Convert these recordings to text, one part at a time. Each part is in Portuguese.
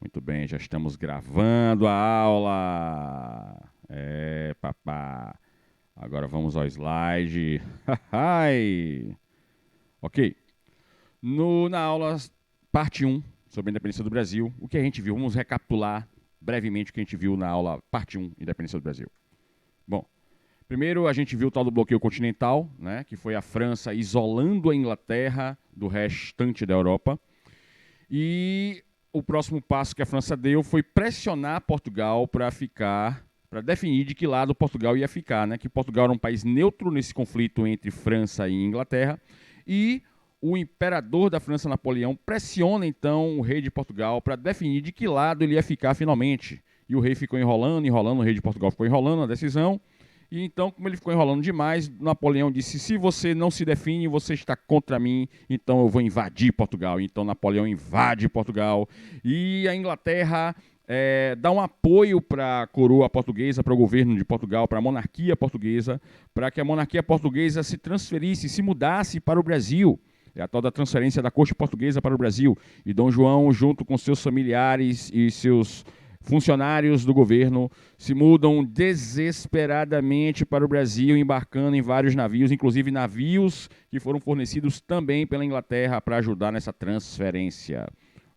Muito bem, já estamos gravando a aula. Papá. Agora vamos ao slide. Ai. Ok. Na aula, parte 1, sobre a independência do Brasil, o que a gente viu? Vamos recapitular brevemente o que a gente viu na aula parte 1, independência do Brasil. Bom, primeiro a gente viu o tal do bloqueio continental, né, que foi a França isolando a Inglaterra do restante da Europa. E o próximo passo que a França deu foi pressionar Portugal para definir de que lado Portugal ia ficar, né? Que Portugal era um país neutro nesse conflito entre França e Inglaterra. E o imperador da França, Napoleão, pressiona então o rei de Portugal para definir de que lado ele ia ficar finalmente. E o rei ficou enrolando, o rei de Portugal ficou enrolando a decisão. E então, como ele ficou enrolando demais, Napoleão disse: se você não se define, você está contra mim, então eu vou invadir Portugal. Então Napoleão invade Portugal e a Inglaterra dá um apoio para a coroa portuguesa, para o governo de Portugal, para a monarquia portuguesa, para que a monarquia portuguesa se transferisse, se mudasse para o Brasil. É a tal da transferência da corte portuguesa para o Brasil. E Dom João, junto com seus familiares e seus funcionários do governo, se mudam desesperadamente para o Brasil, embarcando em vários navios, inclusive navios que foram fornecidos também pela Inglaterra para ajudar nessa transferência.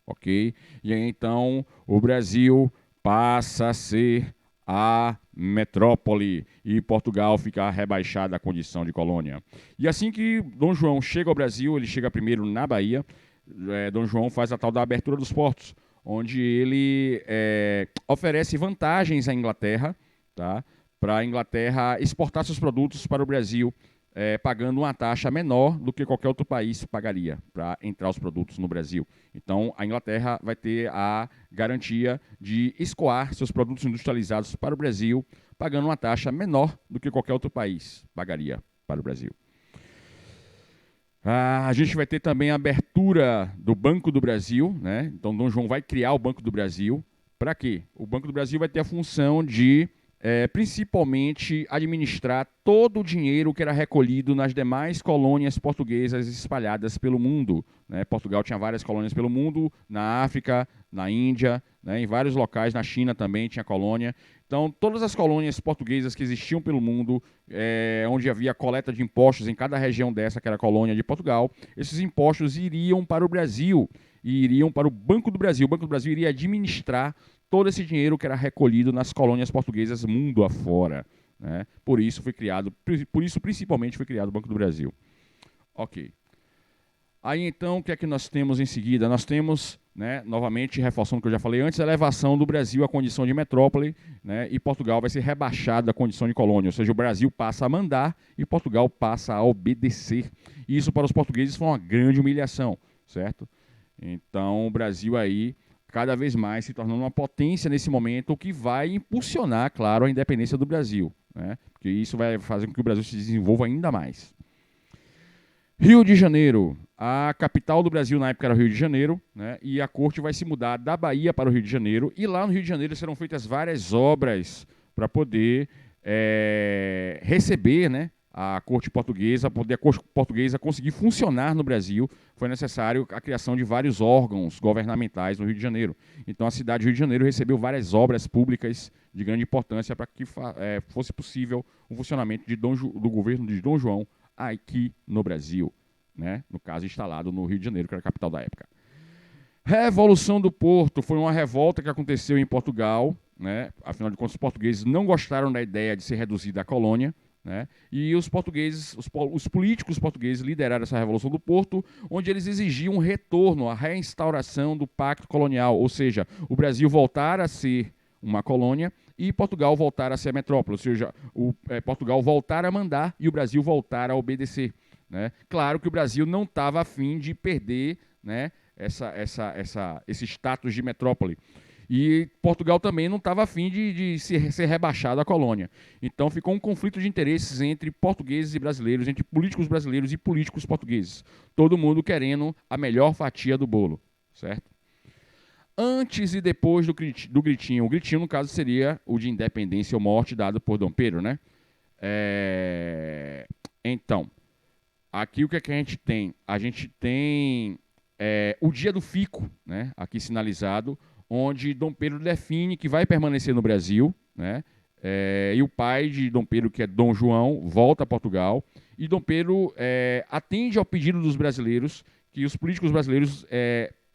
Ok? E aí, então, o Brasil passa a ser a metrópole e Portugal fica rebaixada à condição de colônia. E assim que Dom João chega ao Brasil, ele chega primeiro na Bahia, Dom João faz a tal da abertura dos portos, onde ele oferece vantagens à Inglaterra, tá? Para a Inglaterra exportar seus produtos para o Brasil, pagando uma taxa menor do que qualquer outro país pagaria para entrar os produtos no Brasil. Então, a Inglaterra vai ter a garantia de escoar seus produtos industrializados para o Brasil, pagando uma taxa menor do que qualquer outro país pagaria para o Brasil. A gente vai ter também a abertura do Banco do Brasil, né? Então, Dom João vai criar o Banco do Brasil. Para quê? O Banco do Brasil vai ter a função de, principalmente, administrar todo o dinheiro que era recolhido nas demais colônias portuguesas espalhadas pelo mundo, né? Portugal tinha várias colônias pelo mundo, na África, na Índia, né? Em vários locais, na China também tinha colônia. Então, todas as colônias portuguesas que existiam pelo mundo, onde havia coleta de impostos em cada região dessa, que era a colônia de Portugal, esses impostos iriam para o Brasil e iriam para o Banco do Brasil. O Banco do Brasil iria administrar todo esse dinheiro que era recolhido nas colônias portuguesas mundo afora. Né? Por isso principalmente foi criado o Banco do Brasil. Ok. Aí então, o que é que nós temos em seguida? Nós temos, né, novamente, reforçando o que eu já falei antes, a elevação do Brasil à condição de metrópole, né, e Portugal vai ser rebaixado à condição de colônia, ou seja, o Brasil passa a mandar e Portugal passa a obedecer. E isso para os portugueses foi uma grande humilhação, certo? Então, o Brasil aí, cada vez mais se tornando uma potência nesse momento, o que vai impulsionar, claro, a independência do Brasil, né? Porque isso vai fazer com que o Brasil se desenvolva ainda mais. Rio de Janeiro. A capital do Brasil na época era o Rio de Janeiro, né? E a corte vai se mudar da Bahia para o Rio de Janeiro. E lá no Rio de Janeiro serão feitas várias obras para poder receber, né, a corte portuguesa, poder a corte portuguesa conseguir funcionar no Brasil. Foi necessário a criação de vários órgãos governamentais no Rio de Janeiro. Então a cidade do Rio de Janeiro recebeu várias obras públicas de grande importância para que fosse possível o funcionamento do governo de Dom João aqui no Brasil, né? No caso, instalado no Rio de Janeiro, que era a capital da época. Revolução do Porto foi uma revolta que aconteceu em Portugal, né? Afinal de contas, os portugueses não gostaram da ideia de ser reduzida a colônia, né? E os portugueses, os políticos portugueses lideraram essa Revolução do Porto, onde eles exigiam um retorno, a reinstauração do pacto colonial, ou seja, o Brasil voltar a ser uma colônia e Portugal voltar a ser a metrópole, ou seja, Portugal voltar a mandar e o Brasil voltar a obedecer. Né? Claro que o Brasil não estava afim de perder, né, esse status de metrópole. E Portugal também não estava afim de ser rebaixado à colônia. Então ficou um conflito de interesses entre portugueses e brasileiros, entre políticos brasileiros e políticos portugueses. Todo mundo querendo a melhor fatia do bolo, certo? Antes e depois do gritinho. O gritinho, no caso, seria o de independência ou morte dado por Dom Pedro, né? Então, aqui o que, é que a gente tem? A gente tem o dia do fico, né? Aqui sinalizado, onde Dom Pedro define que vai permanecer no Brasil, né? E o pai de Dom Pedro, que é Dom João, volta a Portugal, e Dom Pedro atende ao pedido dos brasileiros, que os políticos brasileiros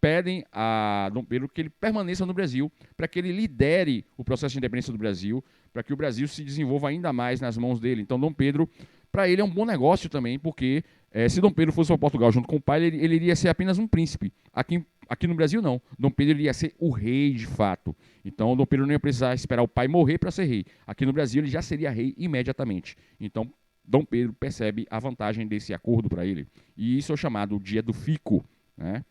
pedem a Dom Pedro que ele permaneça no Brasil, para que ele lidere o processo de independência do Brasil, para que o Brasil se desenvolva ainda mais nas mãos dele. Então, Dom Pedro, para ele é um bom negócio também, porque se Dom Pedro fosse para Portugal junto com o pai, ele iria ser apenas um príncipe. Aqui no Brasil, não. Dom Pedro iria ser o rei de fato. Então, Dom Pedro não ia precisar esperar o pai morrer para ser rei. Aqui no Brasil, ele já seria rei imediatamente. Então, Dom Pedro percebe a vantagem desse acordo para ele. E isso é o chamado Dia do Fico, né?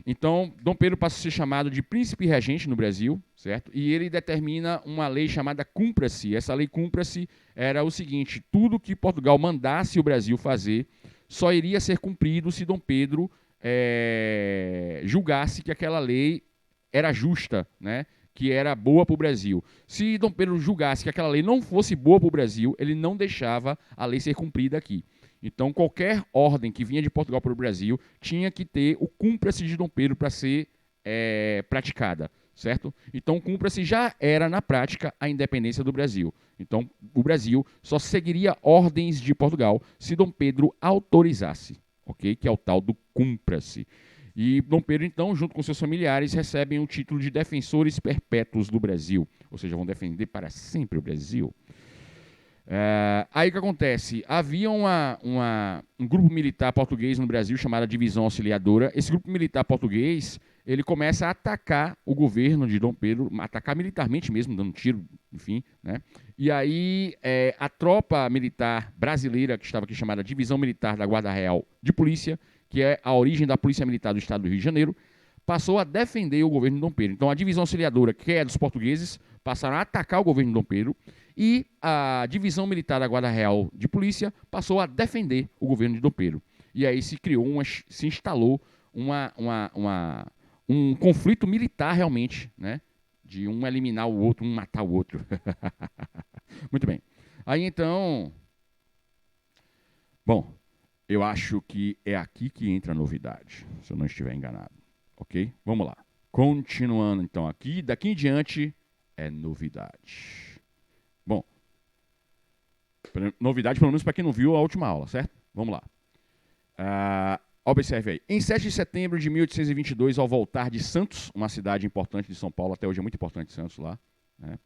Então, Dom Pedro passa a ser chamado de príncipe regente no Brasil, certo? E ele determina uma lei chamada Cumpra-se. Essa lei Cumpra-se era o seguinte: tudo que Portugal mandasse o Brasil fazer só iria ser cumprido se Dom Pedro julgasse que aquela lei era justa, né? Que era boa para o Brasil. Se Dom Pedro julgasse que aquela lei não fosse boa para o Brasil, ele não deixava a lei ser cumprida aqui. Então, qualquer ordem que vinha de Portugal para o Brasil tinha que ter o Cumpra-se de Dom Pedro para ser praticada, certo? Então, o Cumpra-se já era, na prática, a independência do Brasil. Então, o Brasil só seguiria ordens de Portugal se Dom Pedro autorizasse, ok? Que é o tal do Cumpra-se. E Dom Pedro, então, junto com seus familiares, recebem o título de defensores perpétuos do Brasil, ou seja, vão defender para sempre o Brasil. Aí o que acontece? Havia um grupo militar português no Brasil chamado Divisão Auxiliadora. Esse grupo militar português, ele começa a atacar o governo de Dom Pedro, atacar militarmente mesmo, dando tiro, enfim, né? E aí a tropa militar brasileira, que estava aqui chamada Divisão Militar da Guarda Real de Polícia, que é a origem da Polícia Militar do Estado do Rio de Janeiro, passou a defender o governo de Dom Pedro. Então a Divisão Auxiliadora, que é dos portugueses, passaram a atacar o governo de Dom Pedro, e a Divisão Militar da Guarda Real de Polícia passou a defender o governo de Dom Pedro. E aí se instalou um conflito militar realmente, né? De um eliminar o outro, um matar o outro. Muito bem. Aí então... Bom, eu acho que é aqui que entra a novidade, se eu não estiver enganado. Ok? Vamos lá. Continuando então aqui, daqui em diante é novidade. Bom, novidade pelo menos para quem não viu a última aula, certo? Vamos lá. Observe aí. Em 7 de setembro de 1822, ao voltar de Santos, uma cidade importante de São Paulo, até hoje é muito importante Santos lá, né?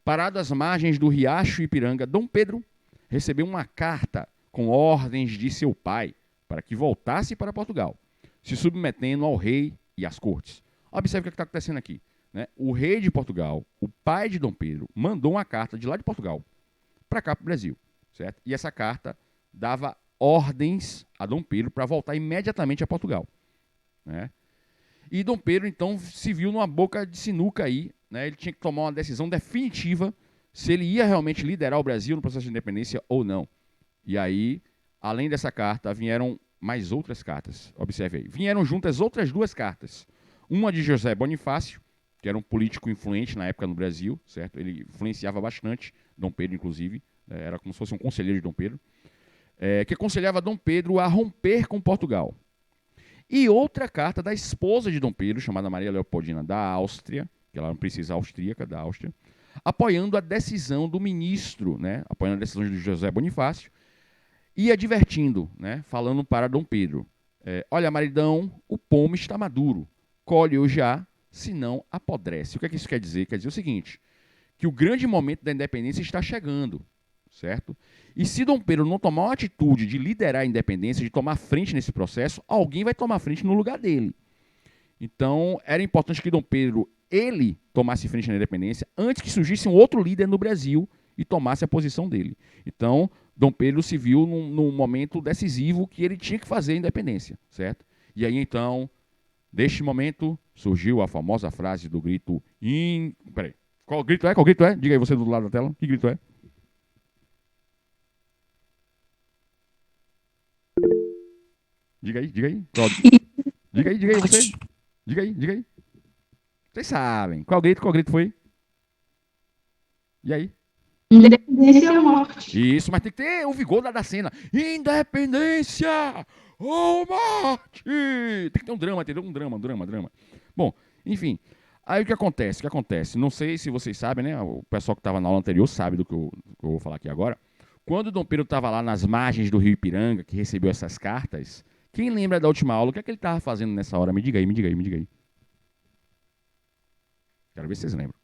Parado às margens do Riacho Ipiranga, Dom Pedro recebeu uma carta com ordens de seu pai para que voltasse para Portugal, se submetendo ao rei e às cortes. Observe o que está acontecendo aqui, né? O rei de Portugal, o pai de Dom Pedro, mandou uma carta de lá de Portugal para cá, para o Brasil, certo? E essa carta dava ordens a Dom Pedro para voltar imediatamente a Portugal, né? E Dom Pedro, então, se viu numa boca de sinuca aí, né? Ele tinha que tomar uma decisão definitiva se ele ia realmente liderar o Brasil no processo de independência ou não. E aí, além dessa carta, vieram mais outras cartas. Observe aí. Vieram juntas outras duas cartas. Uma de José Bonifácio, que era um político influente na época no Brasil, certo? Ele influenciava bastante Dom Pedro, inclusive. Era como se fosse um conselheiro de Dom Pedro. Que aconselhava Dom Pedro a romper com Portugal. E outra carta da esposa de Dom Pedro, chamada Maria Leopoldina da Áustria, que ela era uma princesa austríaca da Áustria, apoiando a decisão do ministro, né? Apoiando a decisão de José Bonifácio, e advertindo, né? Falando para Dom Pedro, olha, maridão, o pomo está maduro, colhe-o já, senão apodrece. O que é que isso quer dizer? Quer dizer o seguinte, que o grande momento da independência está chegando, certo? E se Dom Pedro não tomar uma atitude de liderar a independência, de tomar frente nesse processo, alguém vai tomar frente no lugar dele. Então, era importante que Dom Pedro, ele tomasse frente na independência antes que surgisse um outro líder no Brasil e tomasse a posição dele. Então, Dom Pedro se viu num momento decisivo que ele tinha que fazer a independência, certo? E aí, então, deste momento, surgiu a famosa frase do grito... Peraí, qual grito é? Qual grito é? Diga aí você do lado da tela, que grito é? Diga aí, diga aí. Diga aí você. Diga aí. Vocês sabem. Qual grito foi? E aí? Independência ou morte? Isso, mas tem que ter o vigor da cena. Independência ou morte! Tem que ter um drama, entendeu? Um drama. Bom, Enfim, aí o que acontece? O que acontece? Não sei se vocês sabem, né? O pessoal que estava na aula anterior sabe do que eu vou falar aqui agora. Quando Dom Pedro estava lá nas margens do Rio Ipiranga, que recebeu essas cartas, quem lembra da última aula? O que é que ele estava fazendo nessa hora? Me diga aí, me diga aí, me diga aí. Quero ver se vocês lembram.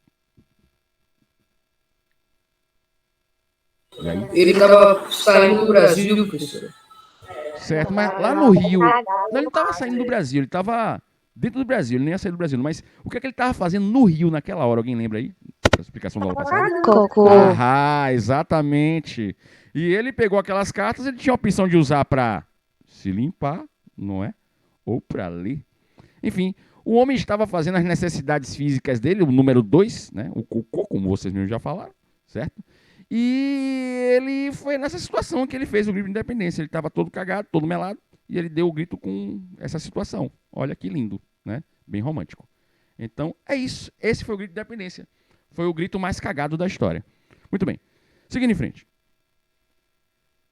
E aí? Ele estava saindo do Brasil, professor. Certo, mas lá no Rio... Não, ele não estava saindo do Brasil, ele estava dentro do Brasil, ele nem ia sair do Brasil. Mas o que é que ele estava fazendo no Rio naquela hora? Alguém lembra aí? A explicação da aula passada? Cocô. Ah, exatamente. E ele pegou aquelas cartas, ele tinha a opção de usar para se limpar, não é? Ou para ler. Enfim, o homem estava fazendo as necessidades físicas dele, o número 2, né? O cocô, como vocês mesmos já falaram, certo? E ele foi nessa situação que ele fez o grito de independência. Ele estava todo cagado, todo melado, e ele deu o grito com essa situação. Olha que lindo, né? Bem romântico. Então, é isso. Esse foi o grito de independência. Foi o grito mais cagado da história. Muito bem. Seguindo em frente.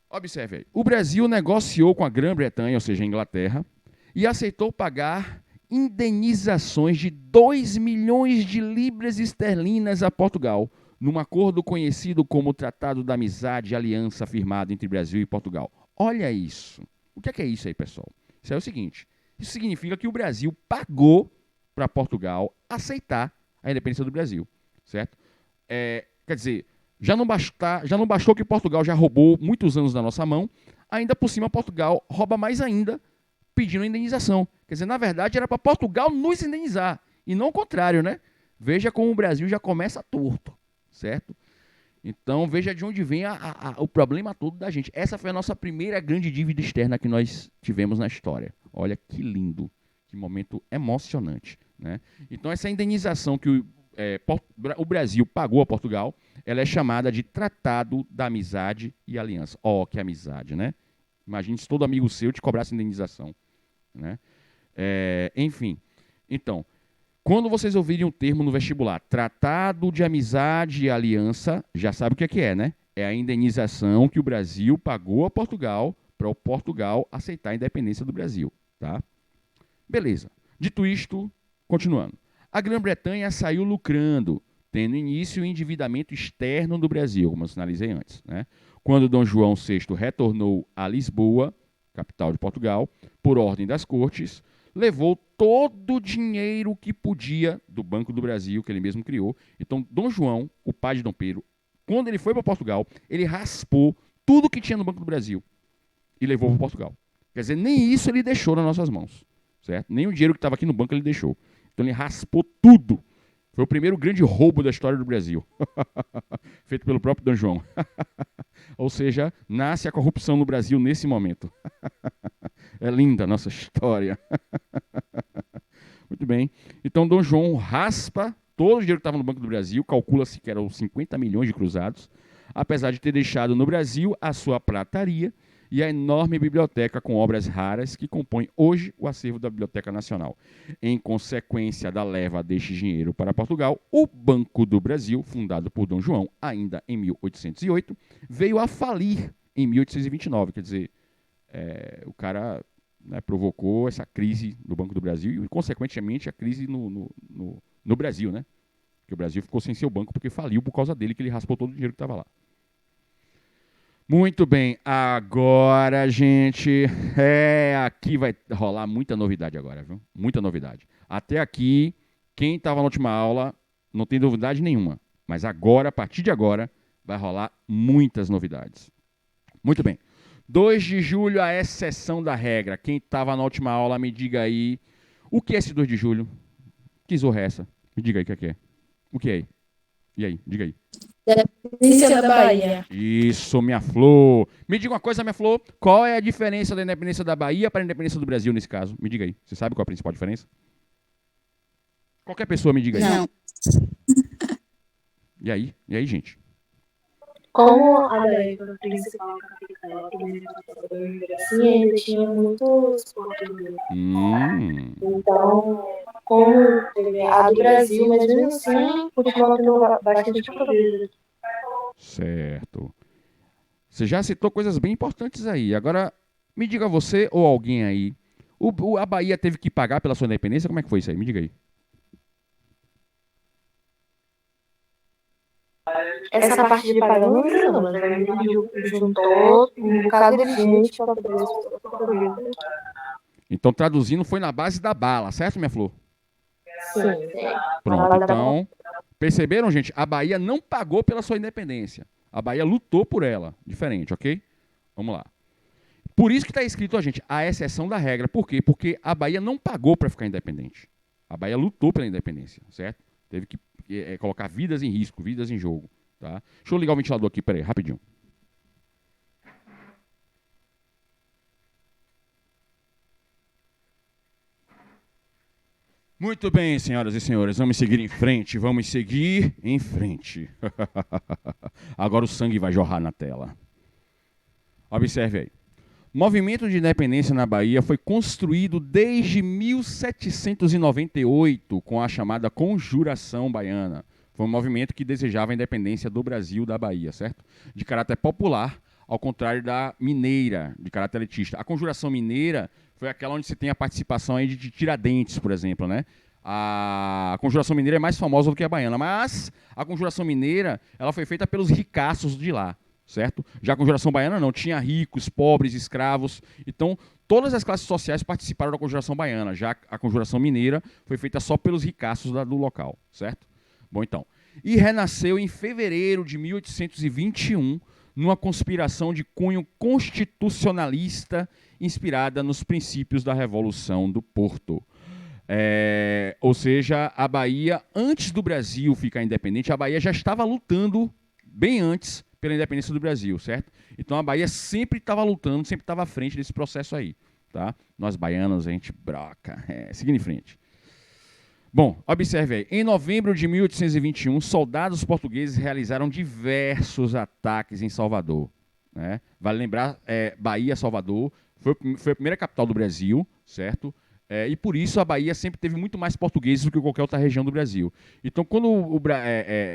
Observe aí. O Brasil negociou com a Grã-Bretanha, ou seja, a Inglaterra, e aceitou pagar indenizações de 2 milhões de libras esterlinas a Portugal, num acordo conhecido como Tratado da Amizade e Aliança firmado entre Brasil e Portugal. Olha isso. O que é isso aí, pessoal? Isso é o seguinte. Isso significa que o Brasil pagou para Portugal aceitar a independência do Brasil, certo? Quer dizer, já não bastou que Portugal já roubou muitos anos da nossa mão, ainda por cima Portugal rouba mais ainda, pedindo indenização. Quer dizer, na verdade era para Portugal nos indenizar, e não o contrário, né? Veja como o Brasil já começa torto, certo? Então veja de onde vem o problema todo da gente. Essa foi a nossa primeira grande dívida externa que nós tivemos na história. Olha que lindo, que momento emocionante, né? Então essa indenização que o Brasil pagou a Portugal, ela é chamada de Tratado da Amizade e Aliança. Ó, que amizade, né? Imagine se todo amigo seu te cobrasse indenização, né? Enfim, então, quando vocês ouvirem um termo no vestibular, Tratado de Amizade e Aliança, já sabe o que é, né? É a indenização que o Brasil pagou a Portugal para o Portugal aceitar a independência do Brasil, tá? Beleza. Dito isto, continuando. A Grã-Bretanha saiu lucrando, tendo início o endividamento externo do Brasil, como eu sinalizei antes, né? Quando Dom João VI retornou a Lisboa, capital de Portugal, por ordem das cortes, levou todo o dinheiro que podia do Banco do Brasil, que ele mesmo criou. Então, Dom João, o pai de Dom Pedro, quando ele foi para Portugal, ele raspou tudo que tinha no Banco do Brasil e levou para Portugal. Quer dizer, nem isso ele deixou nas nossas mãos, certo? Nem o dinheiro que estava aqui no banco ele deixou. Então, ele raspou tudo. Foi o primeiro grande roubo da história do Brasil. Feito pelo próprio Dom João. Ou seja, nasce a corrupção no Brasil nesse momento. É linda a nossa história. Muito bem. Então, Dom João raspa todo o dinheiro que estava no Banco do Brasil, calcula-se que eram 50 milhões de cruzados, apesar de ter deixado no Brasil a sua prataria e a enorme biblioteca com obras raras que compõe hoje o acervo da Biblioteca Nacional. Em consequência da leva deste dinheiro para Portugal, o Banco do Brasil, fundado por Dom João ainda em 1808, veio a falir em 1829. Quer dizer, o cara, né, provocou essa crise no Banco do Brasil e, consequentemente, a crise no Brasil, né? Porque o Brasil ficou sem seu banco porque faliu por causa dele, que ele raspou todo o dinheiro que estava lá. Muito bem, agora, gente, aqui vai rolar muita novidade agora, viu? Muita novidade. Até aqui, quem estava na última aula não tem novidade nenhuma, mas agora, a partir de agora, vai rolar muitas novidades. Muito bem. 2 de julho, a exceção da regra. Quem estava na última aula, me diga aí, o que é esse 2 de julho? Que zorra é essa? Me diga aí o que é. O que é aí? E aí, diga aí. Independência da Bahia. Isso, minha flor. Me diga uma coisa, minha flor. Qual é a diferença da independência da Bahia para a independência do Brasil nesse caso? Me diga aí. Você sabe qual é a principal diferença? Qualquer pessoa me diga aí. Não. E aí, gente? Como a Bahia foi a principal capital assim, ainda tinha muitos portugueses. Então, como teve a do Brasil, mas mesmo assim, continua tendo bastante português. Certo. Você já citou coisas bem importantes aí. Agora, me diga você ou alguém aí, a Bahia teve que pagar pela sua independência? Como é que foi isso aí? Me diga aí. Essa parte de pagar não entra, não, mas ele juntou um bocado de gente para poder sobreviver. Então, traduzindo, foi na base da bala, certo, minha flor? Sim, Pronto, então, perceberam, gente? A Bahia não pagou pela sua independência. A Bahia lutou por ela. Diferente, ok? Vamos lá. Por isso que está escrito, a gente, a exceção da regra. Por quê? Porque a Bahia não pagou para ficar independente. A Bahia lutou pela independência, certo? Teve que colocar vidas em risco, vidas em jogo. Tá? Deixa eu ligar o ventilador aqui, peraí, rapidinho. Muito bem, senhoras e senhores, vamos seguir em frente, vamos seguir em frente. Agora o sangue vai jorrar na tela. Observe aí. O movimento de independência na Bahia foi construído desde 1798 com a chamada Conjuração Baiana. Foi um movimento que desejava a independência do Brasil da Bahia, certo? De caráter popular, ao contrário da mineira, de caráter elitista. A Conjuração Mineira foi aquela onde você tem a participação aí de Tiradentes, por exemplo, né? A Conjuração Mineira é mais famosa do que a baiana, mas a Conjuração Mineira ela foi feita pelos ricaços de lá, certo? Já a Conjuração Baiana não, tinha ricos, pobres, escravos. Então, todas as classes sociais participaram da Conjuração Baiana. Já a Conjuração Mineira foi feita só pelos ricaços do local, certo? Bom, então. E renasceu em fevereiro de 1821, numa conspiração de cunho constitucionalista inspirada nos princípios da Revolução do Porto. Ou seja, a Bahia, antes do Brasil ficar independente, a Bahia já estava lutando bem antes pela independência do Brasil, certo? Então a Bahia sempre estava lutando, sempre estava à frente desse processo aí, tá? Nós baianos, a gente broca, seguindo em frente. Bom, observe aí. Em novembro de 1821, soldados portugueses realizaram diversos ataques em Salvador, né? Vale lembrar, Bahia, Salvador, foi a primeira capital do Brasil, certo? E por isso a Bahia sempre teve muito mais portugueses do que qualquer outra região do Brasil. Então, quando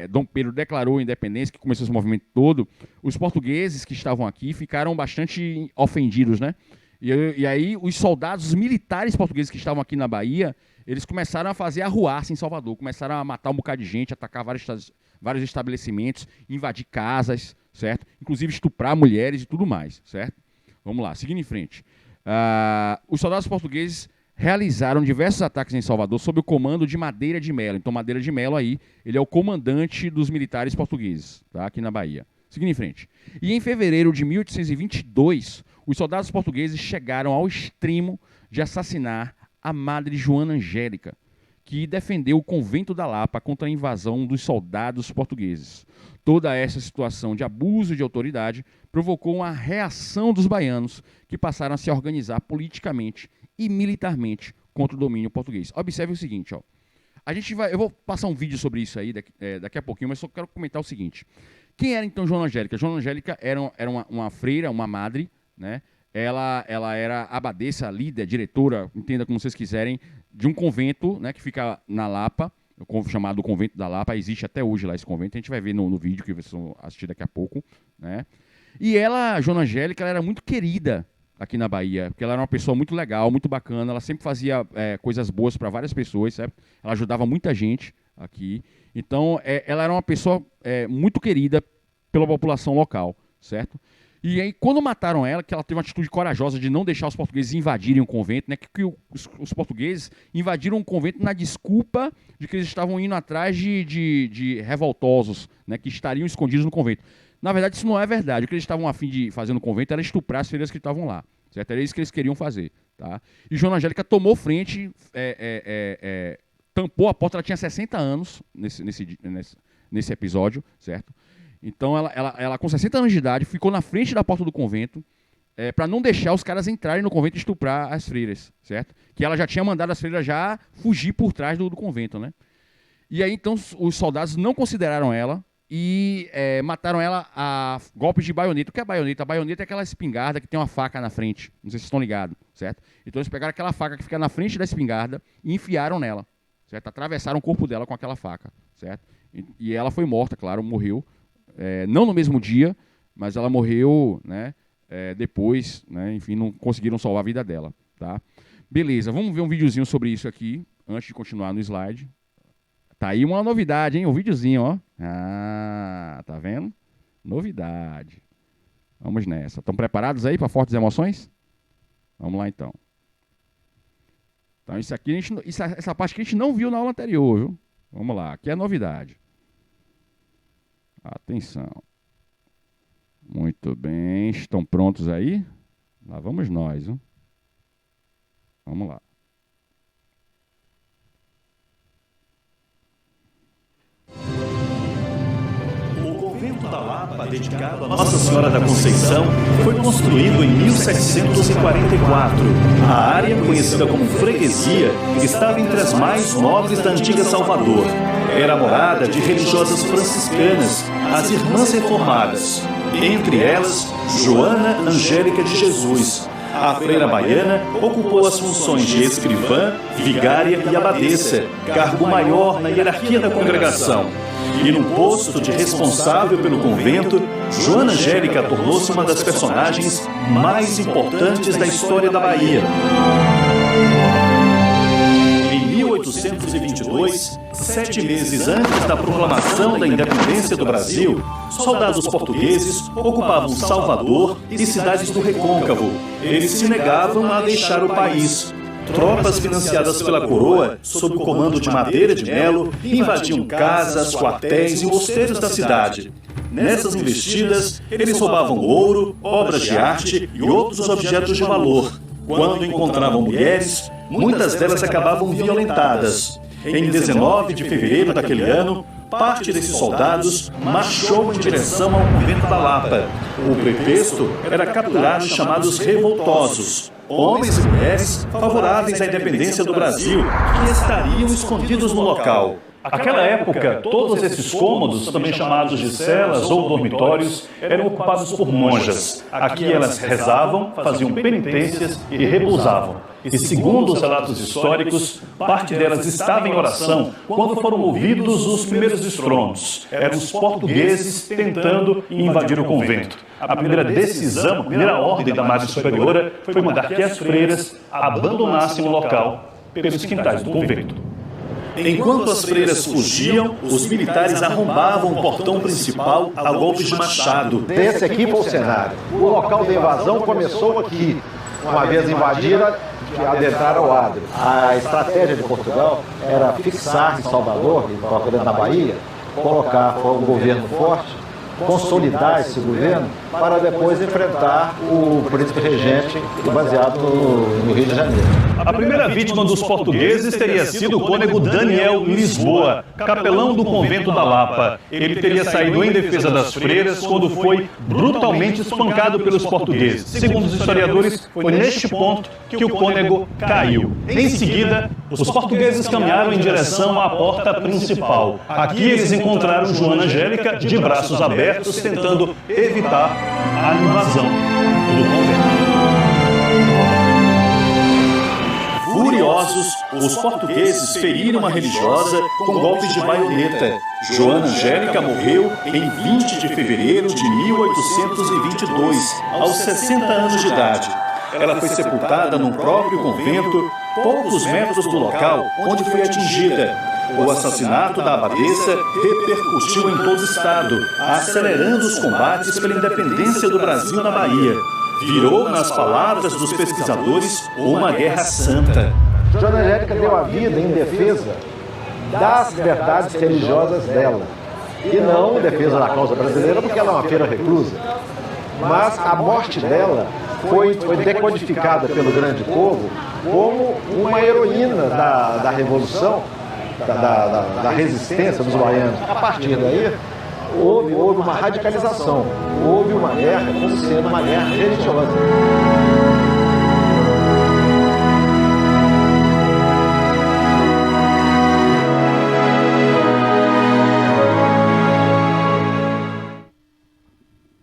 Dom Pedro declarou a independência, que começou esse movimento todo, os portugueses que estavam aqui ficaram bastante ofendidos, né? E aí os soldados, os militares portugueses que estavam aqui na Bahia, eles começaram a fazer arruaça em Salvador, começaram a matar um bocado de gente, atacar vários estabelecimentos, invadir casas, certo? Inclusive estuprar mulheres e tudo mais, certo? Vamos lá, seguindo em frente. Os soldados portugueses realizaram diversos ataques em Salvador sob o comando de Madeira de Melo. Então, Madeira de Melo aí, ele é o comandante dos militares portugueses, tá? Aqui na Bahia. Seguindo em frente. E em fevereiro de 1822, os soldados portugueses chegaram ao extremo de assassinar a Madre Joana Angélica, que defendeu o convento da Lapa contra a invasão dos soldados portugueses. Toda essa situação de abuso de autoridade provocou uma reação dos baianos, que passaram a se organizar politicamente e militarmente contra o domínio português. Observe o seguinte, ó. Eu vou passar um vídeo sobre isso aí daqui a pouquinho, mas só quero comentar o seguinte. Quem era então Joana Angélica? Joana Angélica era uma freira, uma madre, né? Ela era abadesa, líder, diretora, entenda como vocês quiserem, de um convento, né, que fica na Lapa, chamado Convento da Lapa. Existe até hoje lá esse convento, a gente vai ver no vídeo que vocês vão assistir daqui a pouco, né? E Joana Angélica, ela era muito querida aqui na Bahia, porque ela era uma pessoa muito legal, muito bacana, ela sempre fazia coisas boas para várias pessoas, certo? Ela ajudava muita gente aqui. Então, ela era uma pessoa muito querida pela população local, certo? E aí, quando mataram ela, que ela teve uma atitude corajosa de não deixar os portugueses invadirem o convento, né? Que os portugueses invadiram o convento na desculpa de que eles estavam indo atrás de revoltosos, né? Que estariam escondidos no convento. Na verdade, isso não é verdade. O que eles estavam a fim de fazer no convento era estuprar as freiras que estavam lá, certo? Era isso que eles queriam fazer, tá? E Joana Angélica tomou frente, tampou a porta. Ela tinha 60 anos nesse episódio, certo? Então, ela, com 60 anos de idade, ficou na frente da porta do convento para não deixar os caras entrarem no convento e estuprar as freiras, certo? Que ela já tinha mandado as freiras já fugir por trás do convento, né? E aí, então, os soldados não consideraram ela e mataram ela a golpes de baioneta. O que é baioneta? A baioneta é aquela espingarda que tem uma faca na frente. Não sei se vocês estão ligados, certo? Então, eles pegaram aquela faca que fica na frente da espingarda e enfiaram nela, certo? Atravessaram o corpo dela com aquela faca, certo? E ela foi morta, claro, morreu. Não no mesmo dia, mas ela morreu, né, depois, né, enfim, não conseguiram salvar a vida dela, tá? Beleza, vamos ver um videozinho sobre isso aqui, antes de continuar no slide. Tá aí uma novidade, hein? O videozinho, ó. Ah, tá vendo? Novidade. Vamos nessa. Estão preparados aí para fortes emoções? Vamos lá, então. Então, isso aqui, essa parte que a gente não viu na aula anterior, viu? Vamos lá. Aqui é novidade. Atenção. Muito bem. Estão prontos aí? Lá vamos nós, viu? Vamos lá. O convento da Lapa, dedicado a Nossa Senhora da Conceição, foi construído em 1744. A área, conhecida como freguesia, estava entre as mais nobres da antiga Salvador. Era morada de religiosas franciscanas, as Irmãs Reformadas. Entre elas, Joana Angélica de Jesus. A freira baiana ocupou as funções de escrivã, vigária e abadesa, cargo maior na hierarquia da congregação. E no posto de responsável pelo convento, Joana Angélica tornou-se uma das personagens mais importantes da história da Bahia. Em 1822, 7 meses antes da proclamação da independência do Brasil, soldados portugueses ocupavam Salvador e cidades do Recôncavo. Eles se negavam a deixar o país. Tropas financiadas pela coroa, sob o comando de Madeira de Melo, invadiam casas, quartéis e mosteiros da cidade. Nessas investidas, eles roubavam ouro, obras de arte e outros objetos de valor. Quando encontravam mulheres, muitas delas acabavam violentadas. Em 19 de fevereiro daquele ano, parte desses soldados marchou em direção ao convento da Lapa. O pretexto era capturar os chamados revoltosos, homens e mulheres favoráveis à independência do Brasil, que estariam escondidos no local. Naquela época, todos esses cômodos, também chamados de celas ou dormitórios, eram ocupados por monjas. Aqui elas rezavam, faziam penitências e repousavam. E segundo os relatos históricos, parte delas estava em oração quando foram ouvidos os primeiros estrondos. Eram os portugueses tentando invadir o convento. A primeira decisão, a primeira ordem da Madre Superiora foi mandar que as freiras abandonassem o local pelos quintais do convento. Enquanto as freiras fugiam, os militares arrombavam o portão principal a golpes de machado. Esse aqui foi o cenário. O local da invasão começou aqui. Uma vez invadiram, adentraram o Adro. A estratégia de Portugal era fixar em Salvador, na Bahia, colocar um governo forte, consolidar esse governo para depois enfrentar o príncipe regente baseado no Rio de Janeiro. A primeira vítima dos portugueses teria sido o cônego Daniel Lisboa, capelão do convento da Lapa. Ele teria saído em defesa das freiras quando foi brutalmente espancado pelos portugueses. Segundo os historiadores, foi neste ponto que o cônego caiu. Em seguida, os portugueses caminharam em direção à porta principal. Aqui eles encontraram Joana Angélica de braços abertos, tentando evitar a invasão do convento. Furiosos, os portugueses feriram a religiosa com golpes de baioneta. Joana Angélica morreu em 20 de fevereiro de 1822, aos 60 anos de idade. Ela foi sepultada num próprio convento, poucos metros do local onde foi atingida. O assassinato da abadesa repercutiu em todo o estado, acelerando os combates pela independência do Brasil na Bahia. Virou, nas palavras dos pesquisadores, uma guerra santa. Joana Angélica deu a vida em defesa das verdades religiosas dela. E não em defesa da causa brasileira, porque ela é uma feira reclusa. Mas a morte dela foi decodificada pelo grande povo como uma heroína da Revolução, da resistência dos baianos. A partir daí, houve uma radicalização, houve uma guerra como sendo uma guerra religiosa.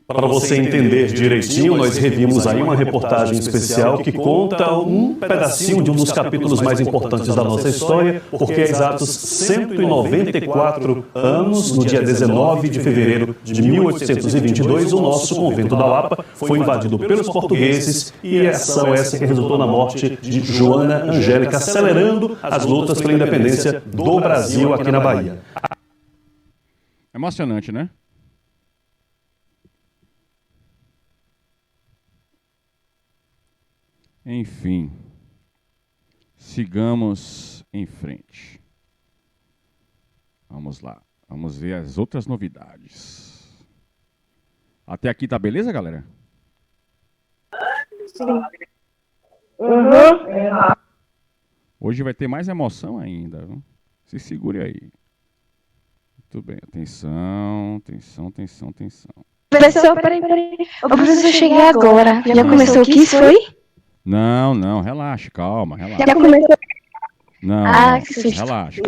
Para para você entender direitinho, nós revimos aí uma reportagem especial que conta um pedacinho de um dos capítulos mais importantes da nossa história, porque há exatos 194 anos, no dia 19 de fevereiro de 1822, o nosso convento da Lapa foi invadido pelos portugueses e ação essa que resultou na morte de Joana Angélica, acelerando as lutas pela independência do Brasil aqui na Bahia. Emocionante, né? Enfim, sigamos em frente. Vamos lá, vamos ver as outras novidades. Até aqui tá beleza, galera? Sim. Hoje vai ter mais emoção ainda, viu? Se segure aí. Muito bem, atenção. Professor, peraí. Ô, professor, eu cheguei agora. Já começou o que isso foi? Não, relaxa, calma. Já começou. Não, Que susto. relaxa,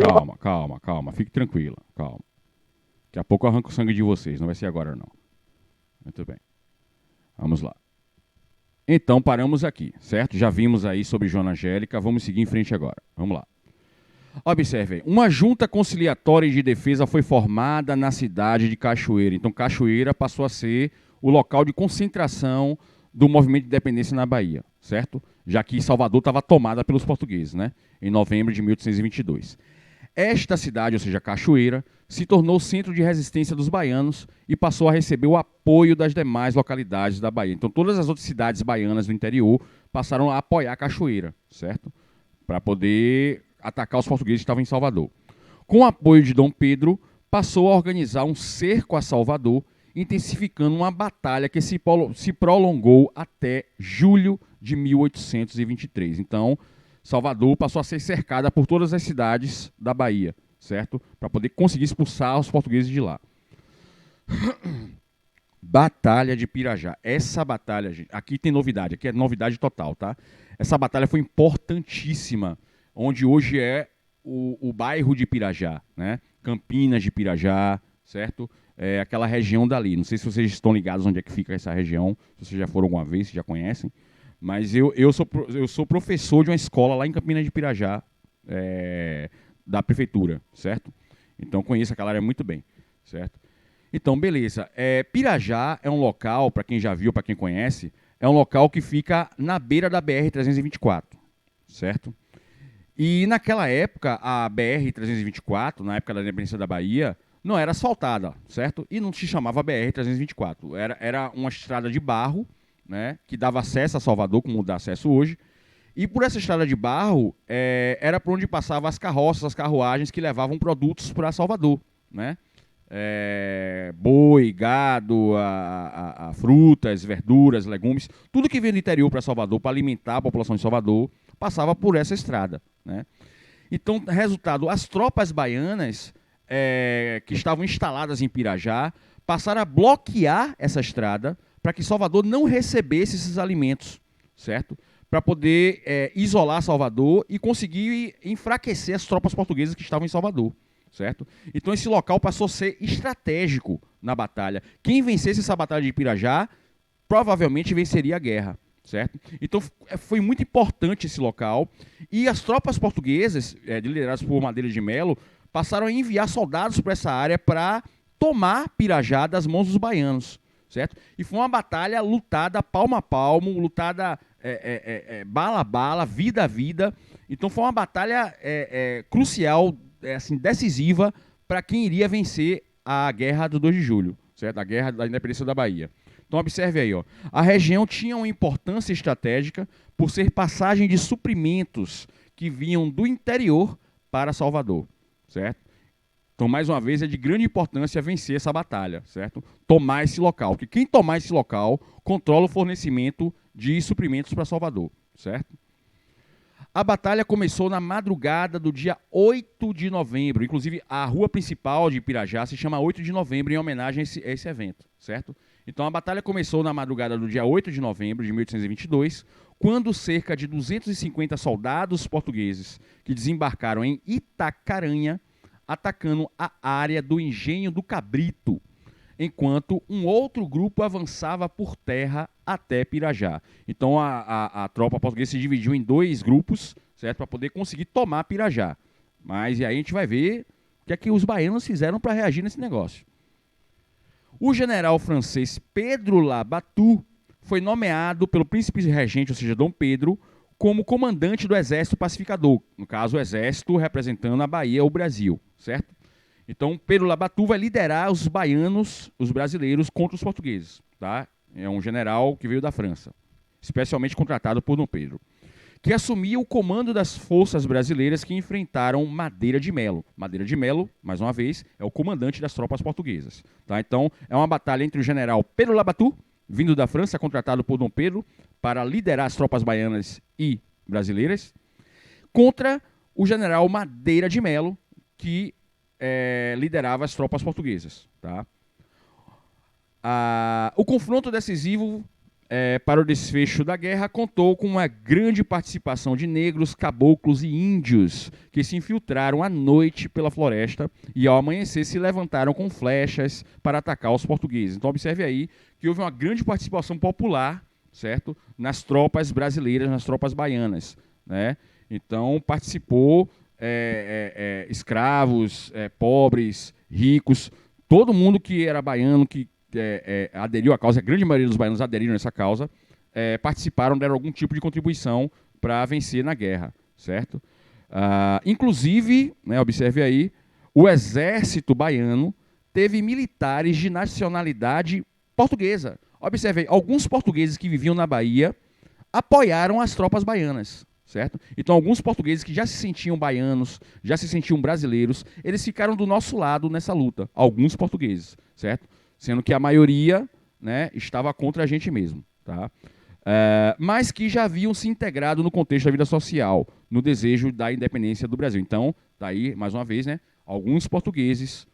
calma. Fique tranquila, calma. Daqui a pouco eu arranco o sangue de vocês, não vai ser agora não. Muito bem. Vamos lá. Então, paramos aqui, certo? Já vimos aí sobre Joana Angélica, vamos seguir em frente agora. Vamos lá. Observe, uma junta conciliatória de defesa foi formada na cidade de Cachoeira. Então, Cachoeira passou a ser o local de concentração do movimento de independência na Bahia, certo? Já que Salvador estava tomada pelos portugueses, né? Em novembro de 1822. Esta cidade, ou seja, Cachoeira, se tornou centro de resistência dos baianos e passou a receber o apoio das demais localidades da Bahia. Então, todas as outras cidades baianas do interior passaram a apoiar Cachoeira, certo? Para poder atacar os portugueses que estavam em Salvador. Com o apoio de Dom Pedro, passou a organizar um cerco a Salvador, intensificando uma batalha que se prolongou até julho de 1823. Então, Salvador passou a ser cercada por todas as cidades da Bahia, certo? Para poder conseguir expulsar os portugueses de lá. Batalha de Pirajá. Essa batalha, gente, aqui tem novidade, aqui é novidade total, tá? Essa batalha foi importantíssima, onde hoje é o bairro de Pirajá, né? Campinas de Pirajá, certo? É aquela região dali. Não sei se vocês estão ligados onde é que fica essa região, se vocês já foram alguma vez, se já conhecem. Mas eu sou professor de uma escola lá em Campinas de Pirajá, da prefeitura, certo? Então conheço aquela área muito bem, certo? Então, beleza. Pirajá é um local, para quem já viu, para quem conhece, é um local que fica na beira da BR-324, certo? E naquela época, a BR-324, na época da independência da Bahia, não era asfaltada, certo? E não se chamava BR-324. Era uma estrada de barro, né, que dava acesso a Salvador, como dá acesso hoje. E por essa estrada de barro, era por onde passavam as carroças, as carruagens que levavam produtos para Salvador, né? Boi, gado, frutas, verduras, legumes, tudo que vinha do interior para Salvador, para alimentar a população de Salvador, passava por essa estrada, né? Então, resultado, as tropas baianas que estavam instaladas em Pirajá passaram a bloquear essa estrada para que Salvador não recebesse esses alimentos, certo? Para poder isolar Salvador e conseguir enfraquecer as tropas portuguesas que estavam em Salvador, certo? Então esse local passou a ser estratégico na batalha. Quem vencesse essa batalha de Pirajá provavelmente venceria a guerra, certo? Então foi muito importante esse local e as tropas portuguesas, lideradas por Madeira de Melo, passaram a enviar soldados para essa área para tomar Pirajá das mãos dos baianos, certo? E foi uma batalha lutada palmo a palmo, lutada bala a bala, vida a vida. Então foi uma batalha crucial, assim, decisiva para quem iria vencer a Guerra do 2 de Julho, certo? A Guerra da Independência da Bahia. Então observe aí, ó. A região tinha uma importância estratégica por ser passagem de suprimentos que vinham do interior para Salvador, certo? Então, mais uma vez, é de grande importância vencer essa batalha, certo? Tomar esse local, porque quem tomar esse local controla o fornecimento de suprimentos para Salvador, certo? A batalha começou na madrugada do dia 8 de novembro. Inclusive, a rua principal de Pirajá se chama 8 de novembro, em homenagem a esse evento, certo? Então, a batalha começou na madrugada do dia 8 de novembro de 1822, quando cerca de 250 soldados portugueses que desembarcaram em Itacaranha, atacando a área do Engenho do Cabrito. enquanto um outro grupo avançava por terra até Pirajá. Então a tropa portuguesa se dividiu em 2 grupos, certo, para poder conseguir tomar Pirajá. Mas e aí a gente vai ver o que é que os baianos fizeram para reagir nesse negócio. O general francês Pedro Labatut foi nomeado pelo príncipe regente, ou seja, Dom Pedro, como comandante do exército pacificador. No caso, o exército representando a Bahia, o Brasil, certo? Então, Pedro Labatut vai liderar os baianos, os brasileiros, contra os portugueses, tá? É um general que veio da França, especialmente contratado por Dom Pedro, que assumia o comando das forças brasileiras que enfrentaram Madeira de Melo. Madeira de Melo, mais uma vez, é o comandante das tropas portuguesas. Tá? Então, é uma batalha entre o general Pedro Labatut, vindo da França, contratado por Dom Pedro, para liderar as tropas baianas e brasileiras, contra o general Madeira de Melo, que liderava as tropas portuguesas. Tá? O confronto decisivo para o desfecho da guerra contou com uma grande participação de negros, caboclos e índios que se infiltraram à noite pela floresta e ao amanhecer se levantaram com flechas para atacar os portugueses. Então observe aí que houve uma grande participação popular, certo, nas tropas brasileiras, nas tropas baianas, né? Então participou escravos, pobres, ricos, todo mundo que era baiano, que aderiu à causa, a grande maioria dos baianos aderiram a essa causa, participaram, deram algum tipo de contribuição para vencer na guerra, certo? Inclusive, né, observe aí, o exército baiano teve militares de nacionalidade portuguesa. Observe aí, alguns portugueses que viviam na Bahia apoiaram as tropas baianas, certo? Então, alguns portugueses que já se sentiam baianos, já se sentiam brasileiros, eles ficaram do nosso lado nessa luta, alguns portugueses, certo? Sendo que a maioria, né, estava contra a gente mesmo, tá? Mas que já haviam se integrado no contexto da vida social, no desejo da independência do Brasil. Então, tá aí, mais uma vez, né, alguns portugueses